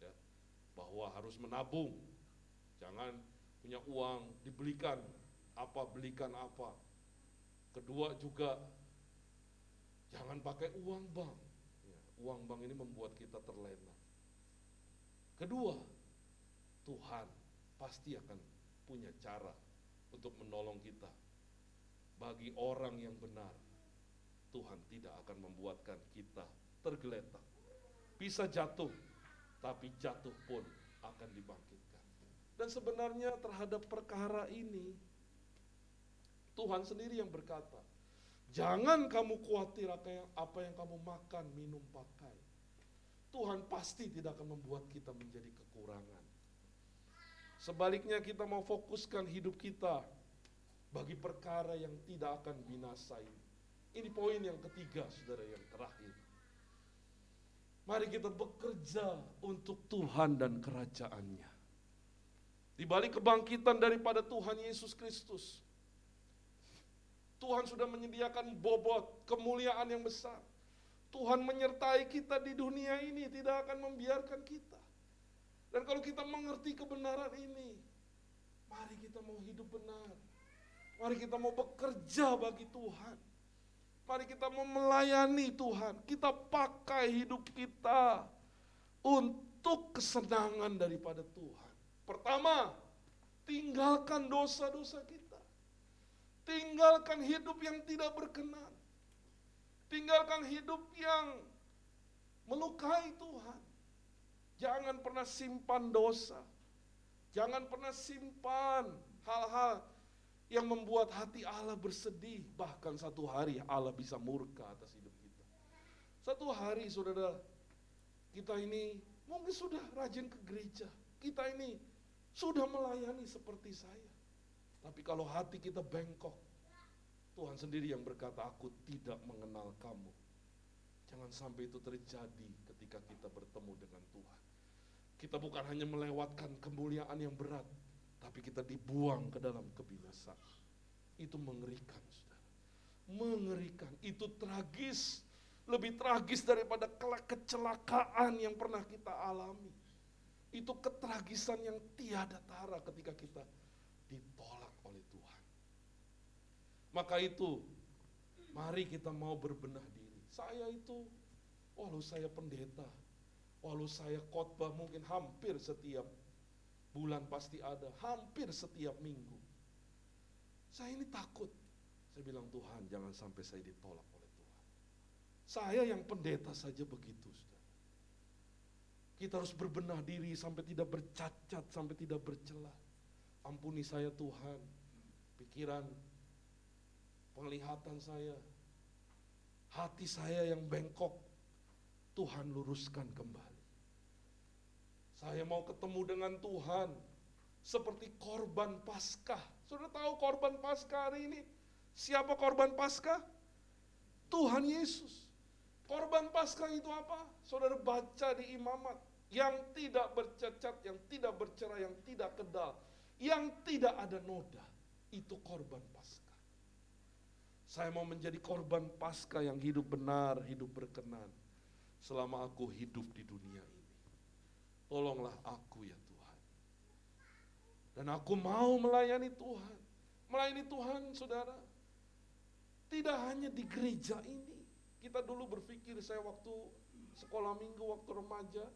ya, bahwa harus menabung. Jangan punya uang dibelikan apa, belikan apa. Kedua juga jangan pakai uang bank. Ya, uang bank ini membuat kita terlena. Kedua, Tuhan pasti akan punya cara untuk menolong kita. Bagi orang yang benar, Tuhan tidak akan membuatkan kita tergeletak. Bisa jatuh, tapi jatuh pun akan dibangkitkan. Dan sebenarnya terhadap perkara ini, Tuhan sendiri yang berkata, jangan kamu khawatir apa yang kamu makan, minum, pakai. Tuhan pasti tidak akan membuat kita menjadi kekurangan. Sebaliknya kita mau fokuskan hidup kita bagi perkara yang tidak akan binasa ini. Ini poin yang ketiga, saudara, yang terakhir. Mari kita bekerja untuk Tuhan dan kerajaannya. Di balik kebangkitan daripada Tuhan Yesus Kristus, Tuhan sudah menyediakan bobot kemuliaan yang besar. Tuhan menyertai kita di dunia ini, tidak akan membiarkan kita. Dan kalau kita mengerti kebenaran ini, mari kita mau hidup benar. Mari kita mau bekerja bagi Tuhan. Mari kita mau melayani Tuhan. Kita pakai hidup kita untuk kesenangan daripada Tuhan. Pertama, tinggalkan dosa-dosa kita. Tinggalkan hidup yang tidak berkenan. Tinggalkan hidup yang melukai Tuhan. Jangan pernah simpan dosa. Jangan pernah simpan hal-hal yang membuat hati Allah bersedih. Bahkan satu hari Allah bisa murka atas hidup kita. Satu hari, saudara, kita ini mungkin sudah rajin ke gereja. Kita ini sudah melayani seperti saya. Tapi kalau hati kita bengkok, Tuhan sendiri yang berkata, aku tidak mengenal kamu. Jangan sampai itu terjadi ketika kita bertemu dengan Tuhan. Kita bukan hanya melewatkan kemuliaan yang berat, tapi kita dibuang ke dalam kebinasaan. Itu mengerikan, saudara. Mengerikan, itu tragis. Lebih tragis daripada kecelakaan yang pernah kita alami. Itu ketragisan yang tiada tara ketika kita ditolak oleh Tuhan. Maka itu, mari kita mau berbenah diri. Saya itu, walau saya pendeta, walau saya khotbah mungkin hampir setiap bulan pasti ada, hampir setiap minggu. Saya ini takut. Saya bilang, Tuhan, jangan sampai saya ditolak oleh Tuhan. Saya yang pendeta saja begitu, saudara. Kita harus berbenah diri sampai tidak bercacat, sampai tidak bercelah. Ampuni saya Tuhan, pikiran, penglihatan saya, hati saya yang bengkok, Tuhan luruskan kembali. Saya mau ketemu dengan Tuhan seperti korban Paskah. Saudara tahu korban Paskah hari ini? Siapa korban Paskah? Tuhan Yesus. Korban Paskah itu apa? Saudara baca di Imamat. Yang tidak bercacat, yang tidak bercerai, yang tidak kedal, yang tidak ada noda. Itu korban Paskah. Saya mau menjadi korban Paskah yang hidup benar, hidup berkenan. Selama aku hidup di dunia ini. Tolonglah aku ya Tuhan. Dan aku mau melayani Tuhan. Melayani Tuhan, saudara. Tidak hanya di gereja ini. Kita dulu berpikir, saya waktu sekolah minggu, waktu remaja,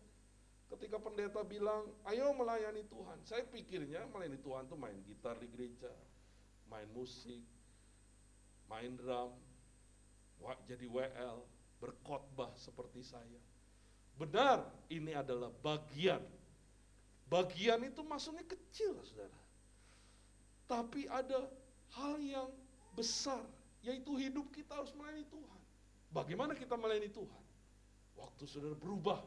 ketika pendeta bilang, ayo melayani Tuhan. Saya pikirnya melayani Tuhan itu main gitar di gereja, main musik, main drum, jadi WL, berkhotbah seperti saya. Benar, ini adalah bagian. Bagian itu maksudnya kecil, saudara. Tapi ada hal yang besar, yaitu hidup kita harus melayani Tuhan. Bagaimana kita melayani Tuhan? Waktu saudara berubah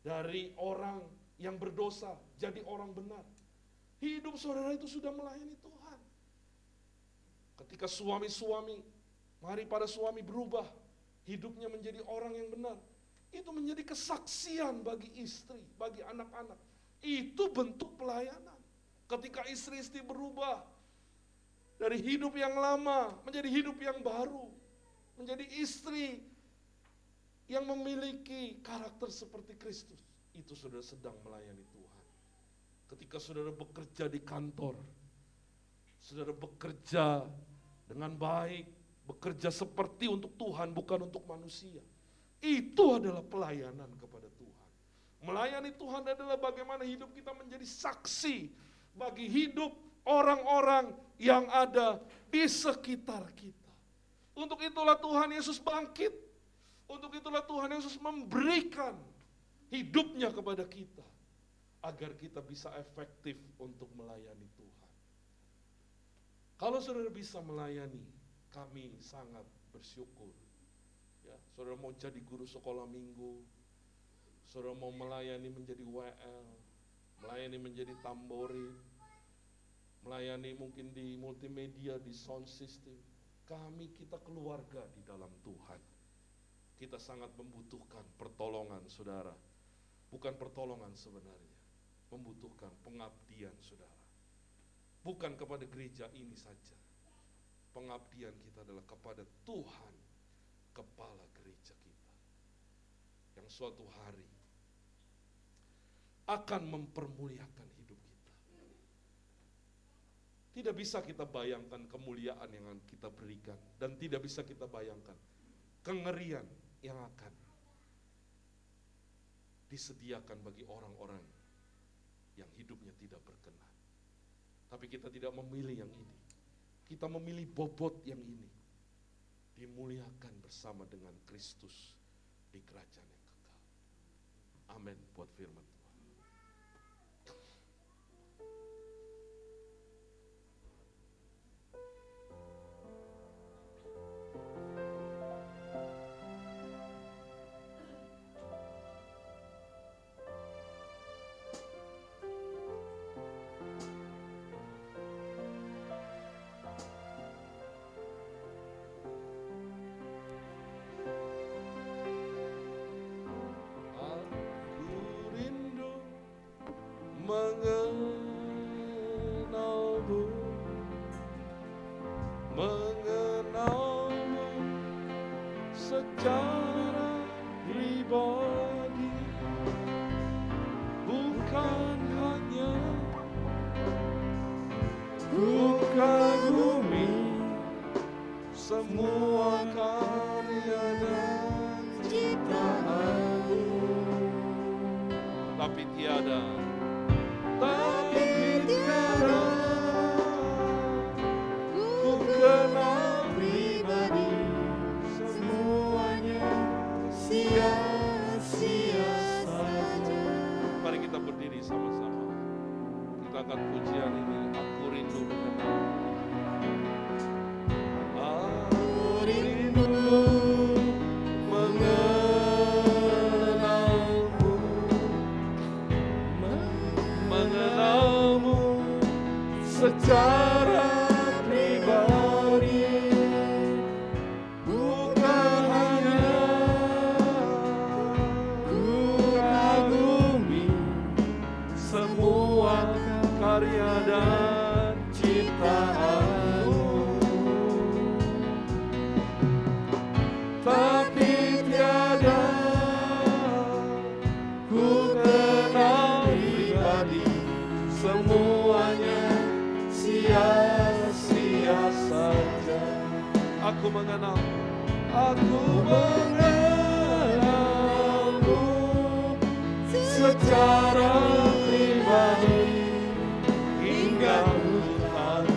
dari orang yang berdosa jadi orang benar. Hidup saudara itu sudah melayani Tuhan. Ketika suami-suami, mari para suami berubah, hidupnya menjadi orang yang benar. Itu menjadi kesaksian bagi istri, bagi anak-anak. Itu bentuk pelayanan. Ketika istri-istri berubah dari hidup yang lama menjadi hidup yang baru. Menjadi istri yang memiliki karakter seperti Kristus, itu saudara sedang melayani Tuhan. Ketika saudara bekerja di kantor, saudara bekerja dengan baik, bekerja seperti untuk Tuhan, bukan untuk manusia. Itu adalah pelayanan kepada Tuhan. Melayani Tuhan adalah bagaimana hidup kita menjadi saksi bagi hidup orang-orang yang ada di sekitar kita. Untuk itulah Tuhan Yesus bangkit. Untuk itulah Tuhan Yesus memberikan hidupnya kepada kita, agar kita bisa efektif untuk melayani Tuhan. Kalau saudara bisa melayani, kami sangat bersyukur. Ya, saudara mau jadi guru sekolah minggu, saudara mau melayani menjadi WL, melayani menjadi tamborin, melayani mungkin di multimedia, di sound system. Kita keluarga di dalam Tuhan. Kita sangat membutuhkan pertolongan saudara. Bukan pertolongan sebenarnya, membutuhkan pengabdian saudara. Bukan kepada gereja ini saja. Pengabdian kita adalah kepada Tuhan, kepala gereja kita. Yang suatu hari akan mempermuliakan hidup kita. Tidak bisa kita bayangkan kemuliaan yang kita berikan. Dan tidak bisa kita bayangkan kengerian yang akan disediakan bagi orang-orang yang hidupnya tidak berkenan. Tapi kita tidak memilih yang ini. Kita memilih bobot yang ini. Dimuliakan bersama dengan Kristus di kerajaan yang kekal. Amin buat firman Tuhan. Mengenalmu secara pribadi, bukan hanya ku kagumi semua karya dan ciptaanmu, tapi tiada ku kenal pribadi, semuanya sia-sia saja. Mari kita berdiri sama-sama. Kita akan pujian ini, aku rindu mengenalmu. Aku rindu mengenalmu secara pribadi, bukan hanya ku kagumi semua karya dan ciptaanmu, tapi tiada ku kenal pribadi, semuanya sia-sia saja. Aku mengenalmu secara pribadi, hingga ku tahu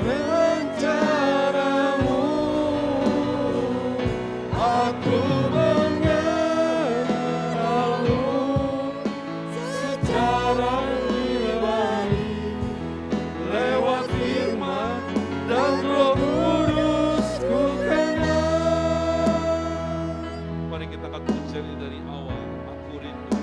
rencanamu. Aku mengenalmu secara pribadi, lewat firman dan Roh Kudus ku kenal. Mari kita akan pujian dari awal. Aku rindu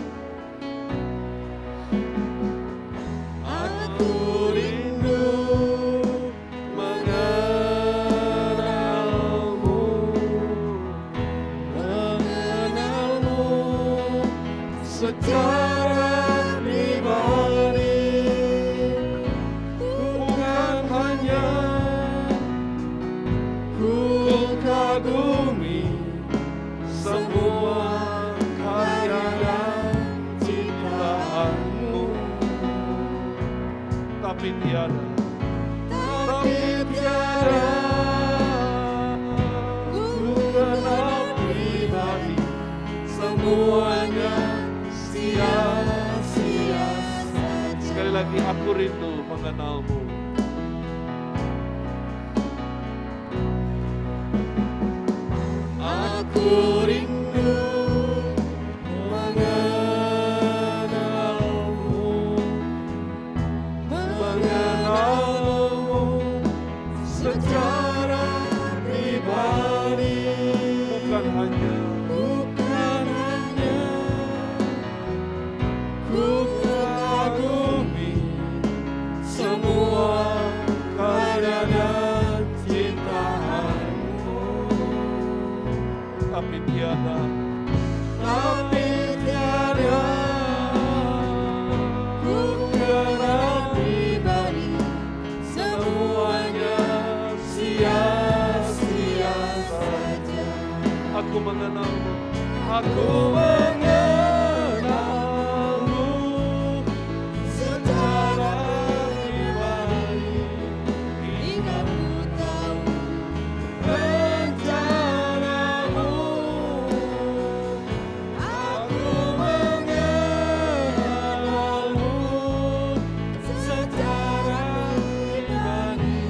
tapi tiada ku kenal pribadi, semuanya sia-sia saja. Sekali lagi, aku rindu mengenalmu. Aku rindu mengenalmu secara pribadi, Bukan hanya ku kagumi semua karya dan ciptaanmu, tapi tiada ku kenal pribadi, semuanya sia-sia saja. aku mengenalmu. Aku mengenalmu secara pribadi, hingga ku tahu rencanamu. Aku mengenalmu secara pribadi,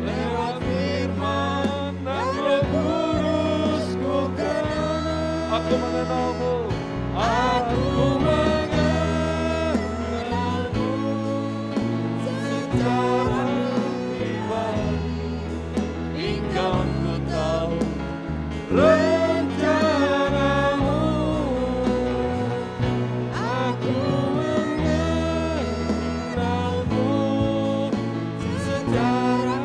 lewat firman dan Roh Kudus ku kenal. Aku mengenalmu. Aku mengenalmu secara pribadi, hingga ku tahu rencanamu. Aku mengenalmu secara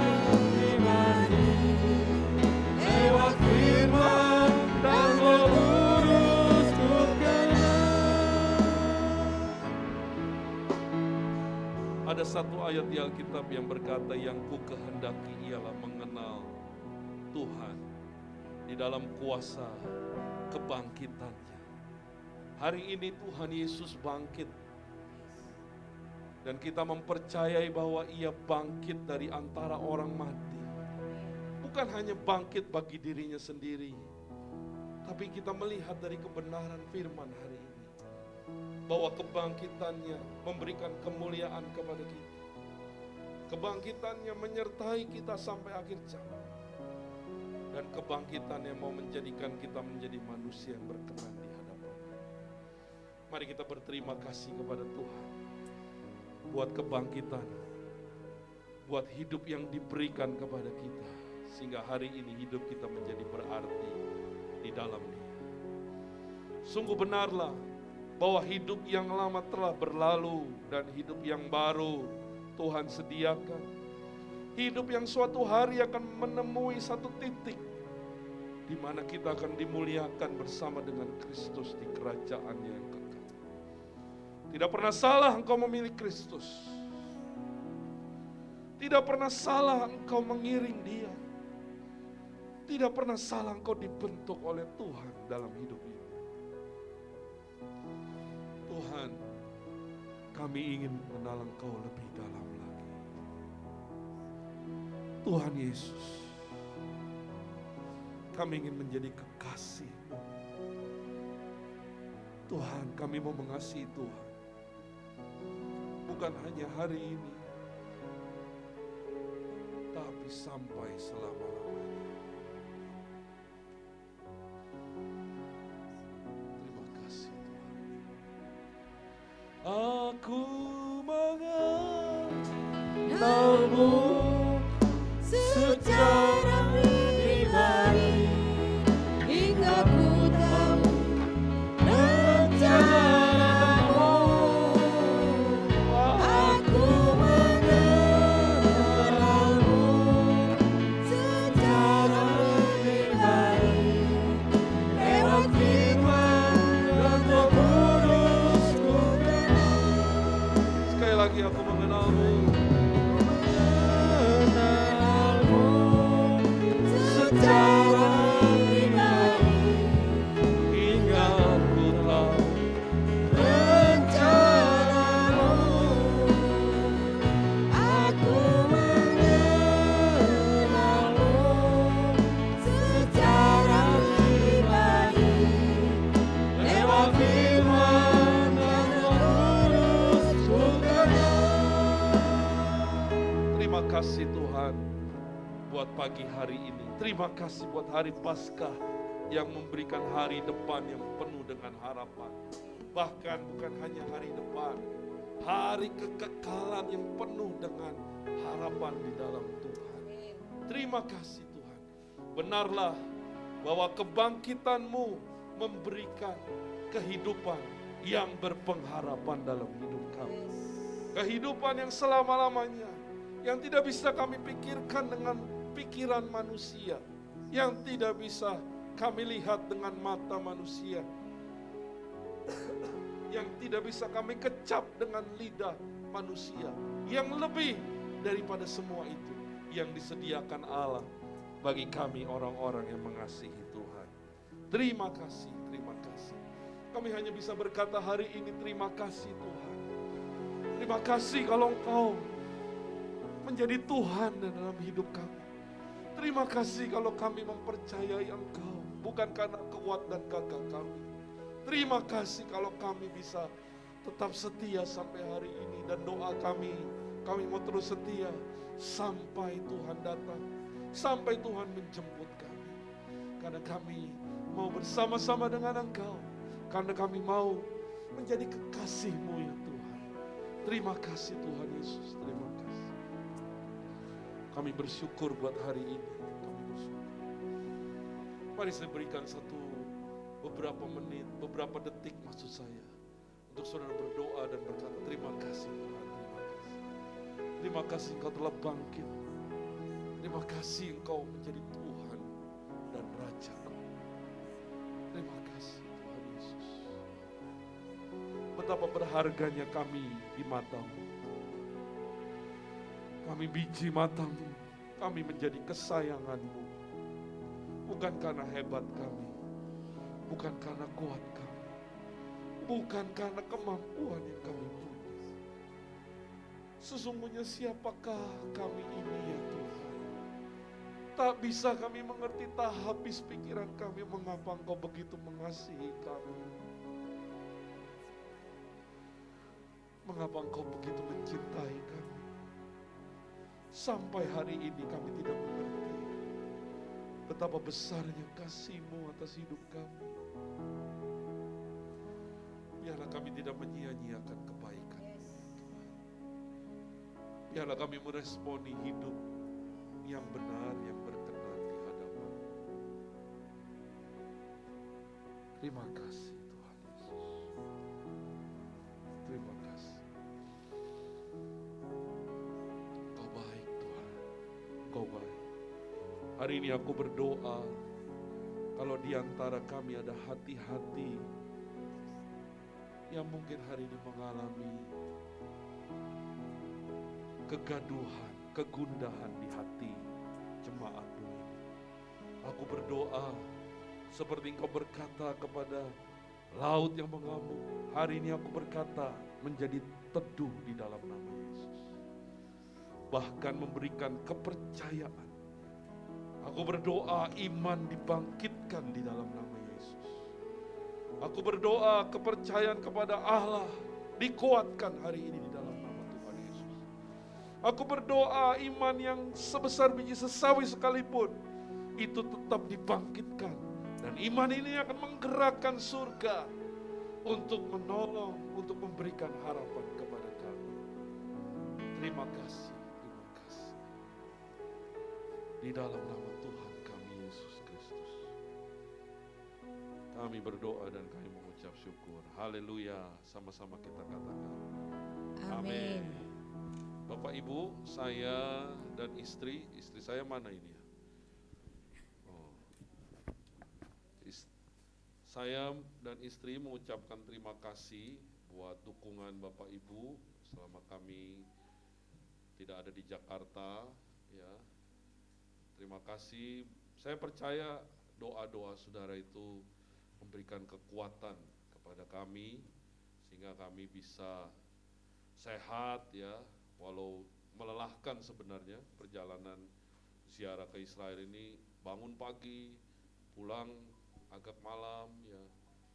pribadi, lewat firman dan Roh Kudus ku kenal. Ada satu ayat di Alkitab yang berkata, yang ku kehendaki ialah mengenal Tuhan di dalam kuasa kebangkitannya. Hari ini Tuhan Yesus bangkit, dan kita mempercayai bahwa Ia bangkit dari antara orang mati. Bukan hanya bangkit bagi dirinya sendiri, tapi kita melihat dari kebenaran firman hari ini, bahwa kebangkitannya memberikan kemuliaan kepada kita. Kebangkitannya menyertai kita sampai akhir zaman. Dan kebangkitannya mau menjadikan kita menjadi manusia yang berkenan di hadapan-Nya. Mari kita berterima kasih kepada Tuhan buat kebangkitan, buat hidup yang diberikan kepada kita, sehingga hari ini hidup kita menjadi berarti di dalam Dia. Sungguh benarlah bahwa hidup yang lama telah berlalu dan hidup yang baru Tuhan sediakan. Hidup yang suatu hari akan menemui satu titik di mana kita akan dimuliakan bersama dengan Kristus di kerajaan-Nya yang kekal. Tidak pernah salah engkau memilih Kristus. Tidak pernah salah engkau mengiring Dia. Tidak pernah salah engkau dibentuk oleh Tuhan dalam hidup ini. Tuhan, kami ingin mengenal Engkau lebih dalam lagi. Tuhan Yesus, kami ingin menjadi kekasih-Mu. Tuhan, kami mau mengasihi Tuhan. Bukan hanya hari ini, tapi sampai selama-lamanya. Terima kasih Tuhan. Aku mengenalmu Secara pribadi, hingga ku tahu rencanamu. Aku mengenalmu secara pribadi, lewat firman dan Roh Kudus ku kenal. Sekali lagi aku mengenalmu. Secara pribadi, hingga ku tahu rencanamu. kasih Tuhan buat pagi hari ini. Terima kasih buat hari Paskah yang memberikan hari depan yang penuh dengan harapan. Bahkan bukan hanya hari depan, hari kekekalan yang penuh dengan harapan di dalam Tuhan. Terima kasih Tuhan. Benarlah bahwa kebangkitan-Mu memberikan kehidupan yang berpengharapan dalam hidup kami. Kehidupan yang selama-lamanya, yang tidak bisa kami pikirkan dengan pikiran manusia, yang tidak bisa kami lihat dengan mata manusia, yang tidak bisa kami kecap dengan lidah manusia, yang lebih daripada semua itu, yang disediakan Allah bagi kami orang-orang yang mengasihi Tuhan. Terima kasih, terima kasih. Kami hanya bisa berkata hari ini terima kasih Tuhan. Terima kasih kalau Engkau menjadi Tuhan dalam hidup kami. Terima kasih kalau kami mempercayai Engkau, bukan karena kuat dan gagah kami. Terima kasih kalau kami bisa tetap setia sampai hari ini. Dan doa kami mau terus setia sampai Tuhan datang, sampai Tuhan menjemput kami. Karena kami mau bersama-sama dengan Engkau, karena kami mau menjadi kekasih-Mu ya Tuhan. Terima kasih Tuhan Yesus, terima kasih. Kami bersyukur buat hari ini, kami bersyukur. Mari saya berikan beberapa menit, beberapa detik maksud saya, untuk saudara berdoa dan berkata terima kasih Tuhan, terima kasih. Terima kasih Engkau telah bangkit. Terima kasih Engkau menjadi Tuhan dan Raja-Ku. Terima kasih Tuhan Yesus. Betapa berharganya kami di mata-Mu. Kami biji mata-Mu, kami menjadi kesayangan-Mu. Bukan karena hebat kami, bukan karena kuat kami, bukan karena kemampuan yang kami punya. Sesungguhnya siapakah kami ini ya Tuhan? Tak bisa kami mengerti, tak habis pikiran kami mengapa Engkau begitu mengasihi kami. Mengapa Engkau begitu mencintai kami. Sampai hari ini kami tidak mengerti betapa besarnya kasih-Mu atas hidup kami. Biarlah kami tidak menyia-nyiakan kebaikan. Biarlah kami meresponi hidup yang benar, yang berkenan di hadapan. Terima kasih Tuhan Yesus. Terima kasih. Engkau baik Tuhan. Engkau baik. Hari ini aku berdoa, kalau di antara kami ada hati-hati yang mungkin hari ini mengalami kegaduhan, kegundahan di hati jemaat-Mu ini. Aku berdoa seperti Engkau berkata kepada laut yang mengamuk. Hari ini aku berkata menjadi teduh di dalam nama Yesus. Bahkan memberikan kepercayaan. Aku berdoa iman dibangkitkan di dalam nama Yesus. Aku berdoa kepercayaan kepada Allah dikuatkan hari ini di dalam nama Tuhan Yesus. Aku berdoa iman yang sebesar biji sesawi sekalipun itu tetap dibangkitkan. Dan iman ini akan menggerakkan surga untuk menolong, untuk memberikan harapan kepada kami. Terima kasih, terima kasih. Di dalam nama Tuhan kami Yesus Kristus, kami berdoa dan kami mengucap syukur. Haleluya, sama-sama kita katakan. Amin. Bapak Ibu, saya dan istri saya mana ini ya? Saya dan istri mengucapkan terima kasih buat dukungan Bapak Ibu selama kami tidak ada di Jakarta ya. Terima kasih. Saya percaya doa-doa saudara itu memberikan kekuatan kepada kami sehingga kami bisa sehat ya, walau melelahkan sebenarnya perjalanan ziarah ke Israel ini, bangun pagi, pulang agak malam ya,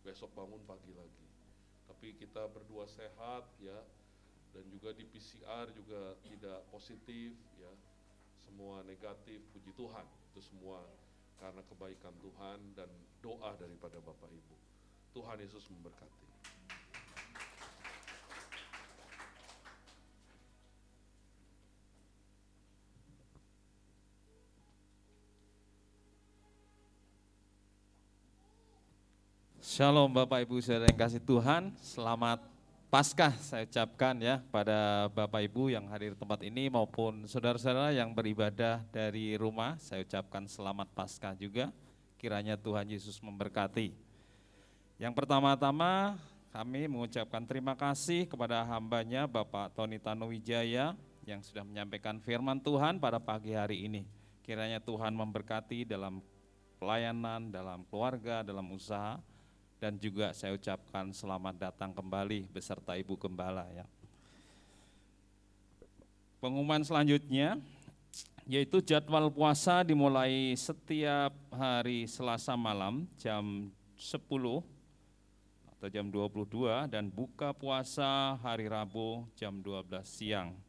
besok bangun pagi lagi. Tapi kita berdua sehat ya, dan juga di PCR juga tidak positif ya, semua negatif. Puji Tuhan, itu semua karena kebaikan Tuhan dan doa daripada Bapak Ibu. Tuhan Yesus memberkati. Shalom Bapak Ibu Saudara yang kasih Tuhan, selamat Paskah saya ucapkan ya pada Bapak Ibu yang hadir di tempat ini maupun saudara-saudara yang beribadah dari rumah, saya ucapkan selamat Paskah juga, kiranya Tuhan Yesus memberkati. Yang pertama-tama kami mengucapkan terima kasih kepada hambanya Bapak Tony Tanuwijaya yang sudah menyampaikan firman Tuhan pada pagi hari ini. Kiranya Tuhan memberkati dalam pelayanan, dalam keluarga, dalam usaha. Dan juga saya ucapkan selamat datang kembali beserta Ibu Gembala ya. Pengumuman selanjutnya yaitu jadwal puasa dimulai setiap hari Selasa malam jam 10 atau jam 22 dan buka puasa hari Rabu jam 12 siang.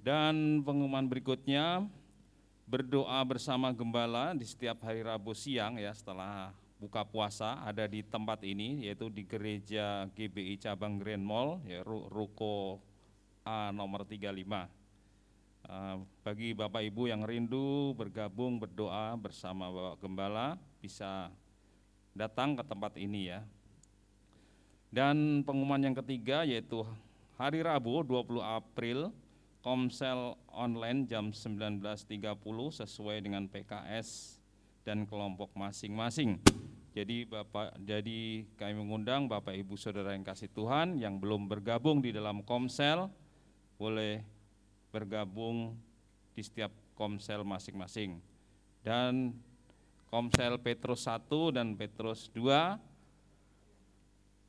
Dan pengumuman berikutnya, berdoa bersama gembala di setiap hari Rabu siang ya setelah buka puasa ada di tempat ini yaitu di Gereja GBI Cabang Grand Mall ya, Ruko A nomor 35. Bagi Bapak Ibu yang rindu bergabung berdoa bersama Bapak Gembala bisa datang ke tempat ini ya. Dan pengumuman yang ketiga yaitu hari Rabu 20 April Komsel online jam 19.30 sesuai dengan PKS dan kelompok masing-masing. Jadi kami mengundang Bapak Ibu Saudara yang kasih Tuhan yang belum bergabung di dalam Komsel boleh bergabung di setiap Komsel masing-masing. Dan Komsel Petrus 1 dan Petrus 2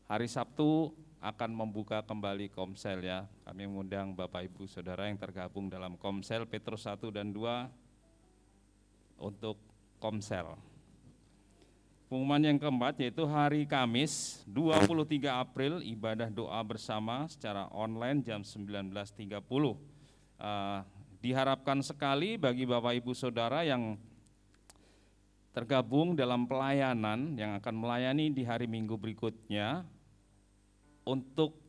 hari Sabtu akan membuka kembali Komsel ya. Kami mengundang Bapak Ibu Saudara yang tergabung dalam Komsel Petrus 1 dan 2 untuk Komsel. Pengumuman yang keempat yaitu hari Kamis 23 April ibadah doa bersama secara online jam 19.30. Diharapkan sekali bagi Bapak Ibu Saudara yang tergabung dalam pelayanan yang akan melayani di hari Minggu berikutnya untuk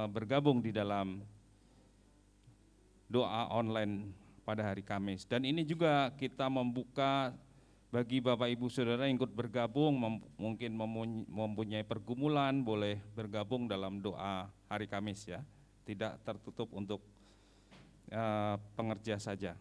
bergabung di dalam doa online pada hari Kamis. Dan ini juga kita membuka bagi Bapak Ibu Saudara yang ikut bergabung, mungkin mempunyai pergumulan, boleh bergabung dalam doa hari Kamis ya. Tidak tertutup untuk pengerja saja.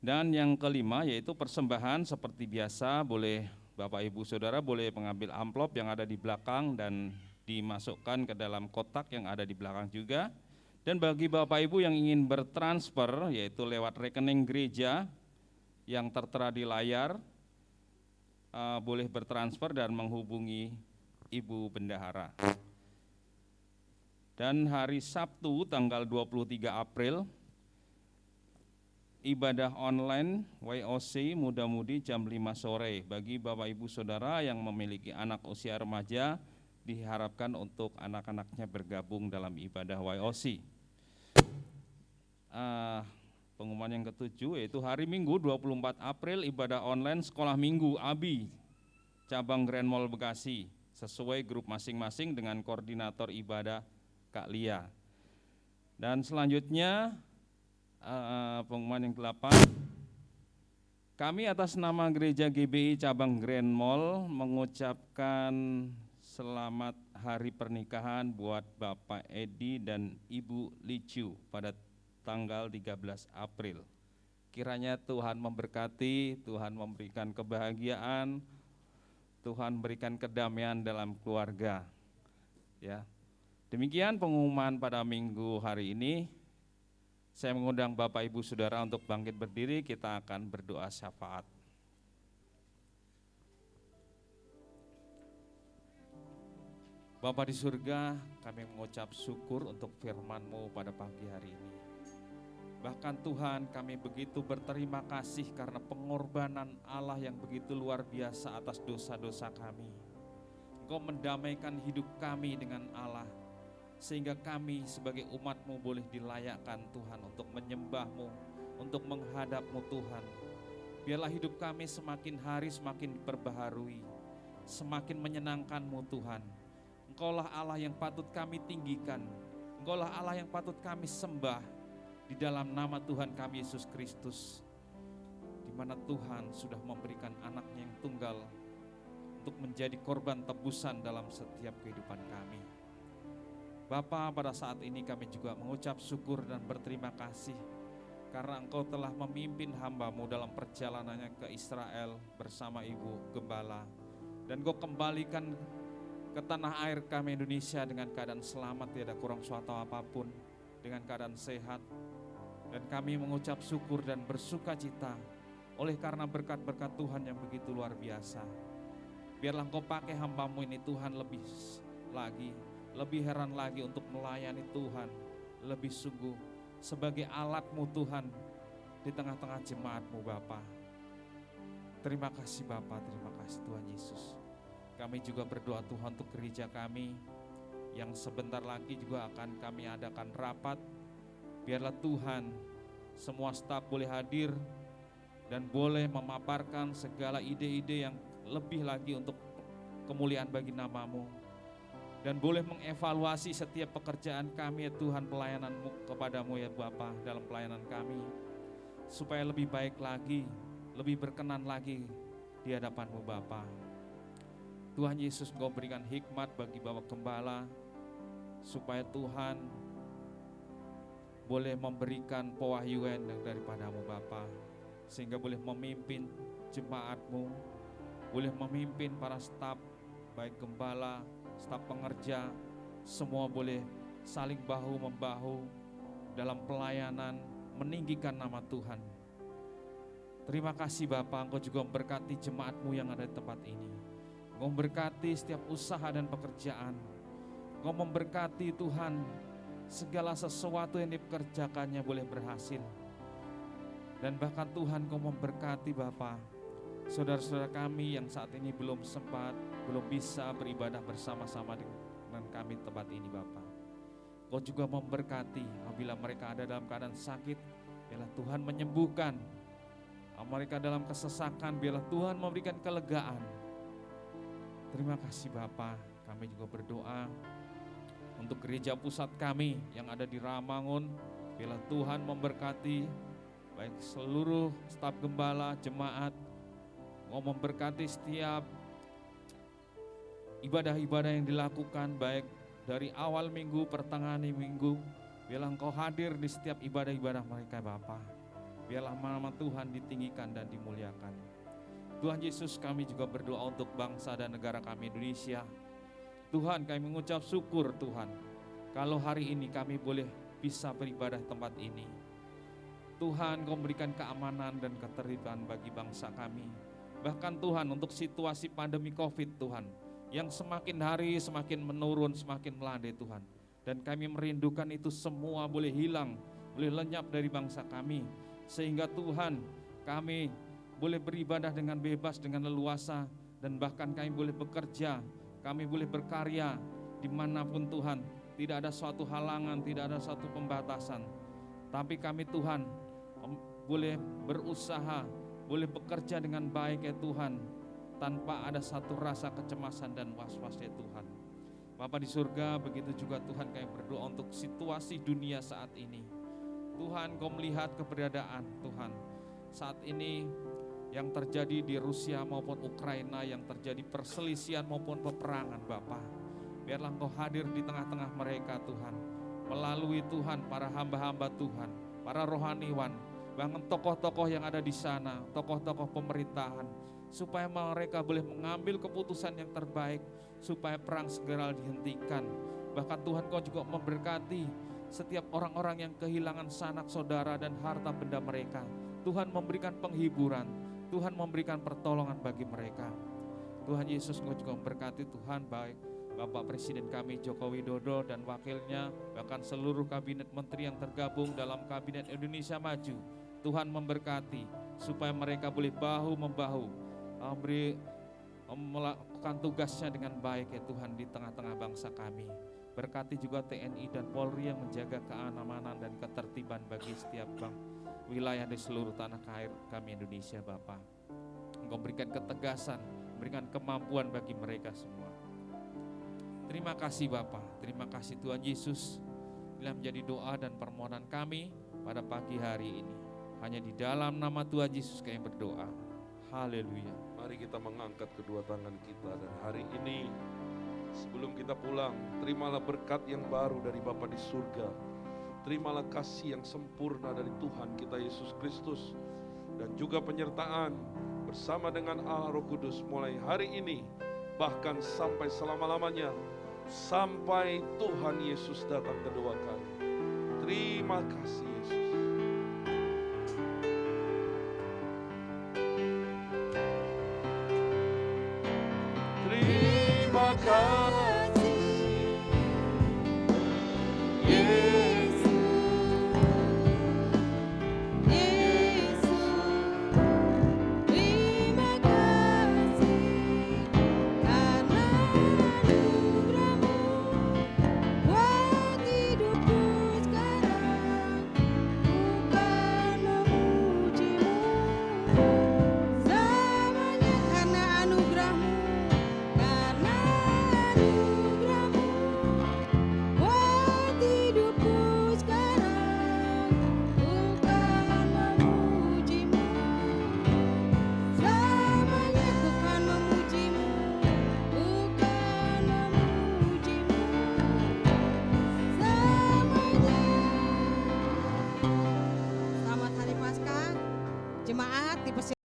Dan yang kelima yaitu persembahan seperti biasa, boleh Bapak Ibu Saudara boleh mengambil amplop yang ada di belakang dan dimasukkan ke dalam kotak yang ada di belakang juga. Dan bagi Bapak Ibu yang ingin bertransfer yaitu lewat rekening gereja yang tertera di layar, boleh bertransfer dan menghubungi Ibu Bendahara. Dan hari Sabtu tanggal 23 April, ibadah online YOC muda-mudi jam 5 sore. Bagi Bapak Ibu Saudara yang memiliki anak usia remaja, diharapkan untuk anak-anaknya bergabung dalam ibadah YOC. Pengumuman yang ketujuh yaitu hari Minggu 24 April ibadah online sekolah minggu ABI Cabang Grand Mall Bekasi sesuai grup masing-masing dengan koordinator ibadah Kak Lia. Dan selanjutnya pengumuman yang ke-8, kami atas nama Gereja GBI Cabang Grand Mall mengucapkan selamat hari pernikahan buat Bapak Edi dan Ibu Licu pada tanggal 13 April. Kiranya Tuhan memberkati, Tuhan memberikan kebahagiaan, Tuhan berikan kedamaian dalam keluarga. Ya. Demikian pengumuman pada minggu hari ini. Saya mengundang Bapak Ibu Saudara untuk bangkit berdiri, kita akan berdoa syafaat. Bapa di surga, kami mengucap syukur untuk firman-Mu pada pagi hari ini. Bahkan Tuhan, kami begitu berterima kasih karena pengorbanan Allah yang begitu luar biasa atas dosa-dosa kami. Engkau mendamaikan hidup kami dengan Allah, sehingga kami sebagai umat-Mu boleh dilayakkan Tuhan untuk menyembah-Mu, untuk menghadap-Mu Tuhan. Biarlah hidup kami semakin hari semakin diperbaharui, semakin menyenangkan-Mu Tuhan. Engkaulah Allah yang patut kami tinggikan, Engkaulah Allah yang patut kami sembah di dalam nama Tuhan kami Yesus Kristus, di mana Tuhan sudah memberikan anaknya yang tunggal untuk menjadi korban tebusan dalam setiap kehidupan kami. Bapa, pada saat ini kami juga mengucap syukur dan berterima kasih karena Engkau telah memimpin hamba-Mu dalam perjalanannya ke Israel bersama Ibu Gembala, dan Engkau kembalikan ke tanah air kami Indonesia dengan keadaan selamat, tidak kurang suatu apapun, dengan keadaan sehat. Dan kami mengucap syukur dan bersuka cita oleh karena berkat-berkat Tuhan yang begitu luar biasa. Biarlah Engkau pakai hamba-Mu ini Tuhan lebih lagi, lebih heran lagi untuk melayani Tuhan lebih sungguh sebagai alat-Mu Tuhan di tengah-tengah jemaat-Mu Bapa. Terima kasih Bapa, terima kasih Tuhan Yesus. Kami juga berdoa Tuhan untuk gereja kami yang sebentar lagi juga akan kami adakan rapat. Biarlah Tuhan semua staf boleh hadir dan boleh memaparkan segala ide-ide yang lebih lagi untuk kemuliaan bagi nama-Mu. Dan boleh mengevaluasi setiap pekerjaan kami ya Tuhan, pelayanan-Mu kepadamu ya Bapa dalam pelayanan kami. Supaya lebih baik lagi, lebih berkenan lagi di hadapan-Mu Bapa. Tuhan Yesus, Engkau berikan hikmat bagi Bapak Gembala, supaya Tuhan boleh memberikan pewahyuan daripada-Mu Bapa, sehingga boleh memimpin jemaat-Mu, boleh memimpin para staf, baik gembala, staf pengerja, semua boleh saling bahu-membahu dalam pelayanan meninggikan nama Tuhan. Terima kasih Bapa, Engkau juga memberkati jemaat-Mu yang ada di tempat ini. Engkau memberkati setiap usaha dan pekerjaan. Engkau memberkati Tuhan segala sesuatu yang dikerjakannya boleh berhasil. Dan bahkan Tuhan Engkau memberkati Bapa saudara-saudara kami yang saat ini belum sempat, belum bisa beribadah bersama-sama dengan kami di tempat ini Bapa. Engkau juga memberkati apabila mereka ada dalam keadaan sakit, biarlah Tuhan menyembuhkan. Mereka dalam kesesakan, biarlah Tuhan memberikan kelegaan. Terima kasih Bapa. Kami juga berdoa untuk gereja pusat kami yang ada di Ramangun, biarlah Tuhan memberkati baik seluruh staf gembala, jemaat. Engkau memberkati setiap ibadah-ibadah yang dilakukan baik dari awal minggu, pertengahan minggu. Biarlah Engkau hadir di setiap ibadah-ibadah mereka Bapa. Biarlah nama Tuhan ditinggikan dan dimuliakan. Tuhan Yesus, kami juga berdoa untuk bangsa dan negara kami Indonesia. Tuhan, kami mengucap syukur Tuhan, kalau hari ini kami boleh bisa beribadah tempat ini. Tuhan, Kau memberikan keamanan dan ketertiban bagi bangsa kami. Bahkan Tuhan, untuk situasi pandemi COVID Tuhan, yang semakin hari semakin menurun, semakin melandai Tuhan. Dan kami merindukan itu semua boleh hilang, boleh lenyap dari bangsa kami. Sehingga Tuhan, kami boleh beribadah dengan bebas, dengan leluasa, dan bahkan kami boleh bekerja, kami boleh berkarya dimanapun Tuhan. Tidak ada suatu halangan, tidak ada suatu pembatasan. Tapi kami Tuhan boleh berusaha, boleh bekerja dengan baik ya Tuhan, tanpa ada satu rasa kecemasan dan was-was ya Tuhan. Bapa di surga, begitu juga Tuhan kami berdoa untuk situasi dunia saat ini. Tuhan, Kau melihat keberadaan Tuhan saat ini yang terjadi di Rusia maupun Ukraina, yang terjadi perselisihan maupun peperangan Bapa. Biarlah Engkau hadir di tengah-tengah mereka Tuhan, melalui Tuhan para hamba-hamba Tuhan, para rohaniwan, bahkan tokoh-tokoh yang ada di sana, tokoh-tokoh pemerintahan, supaya mereka boleh mengambil keputusan yang terbaik, supaya perang segera dihentikan. Bahkan Tuhan Kau juga memberkati setiap orang-orang yang kehilangan sanak saudara dan harta benda mereka. Tuhan memberikan penghiburan, Tuhan memberikan pertolongan bagi mereka. Tuhan Yesus, Kau juga memberkati Tuhan baik Bapak Presiden kami Joko Widodo dan wakilnya, bahkan seluruh kabinet menteri yang tergabung dalam Kabinet Indonesia Maju. Tuhan memberkati supaya mereka boleh bahu-membahu, memberi melakukan tugasnya dengan baik ya Tuhan di tengah-tengah bangsa kami. Berkati juga TNI dan Polri yang menjaga keamanan dan ketertiban bagi setiap wilayah di seluruh tanah air kami Indonesia Bapa. Engkau berikan ketegasan, berikan kemampuan bagi mereka semua. Terima kasih Bapa, terima kasih Tuhan Yesus. Inilah menjadi doa dan permohonan kami pada pagi hari ini. Hanya di dalam nama Tuhan Yesus kami berdoa. Haleluya. Mari kita mengangkat kedua tangan kita dan hari ini sebelum kita pulang, terimalah berkat yang baru dari Bapa di surga. Terimalah kasih yang sempurna dari Tuhan kita Yesus Kristus dan juga penyertaan bersama dengan Allah Roh Kudus mulai hari ini bahkan sampai selama-lamanya, sampai Tuhan Yesus datang kedua kali. Terima kasih Yesus.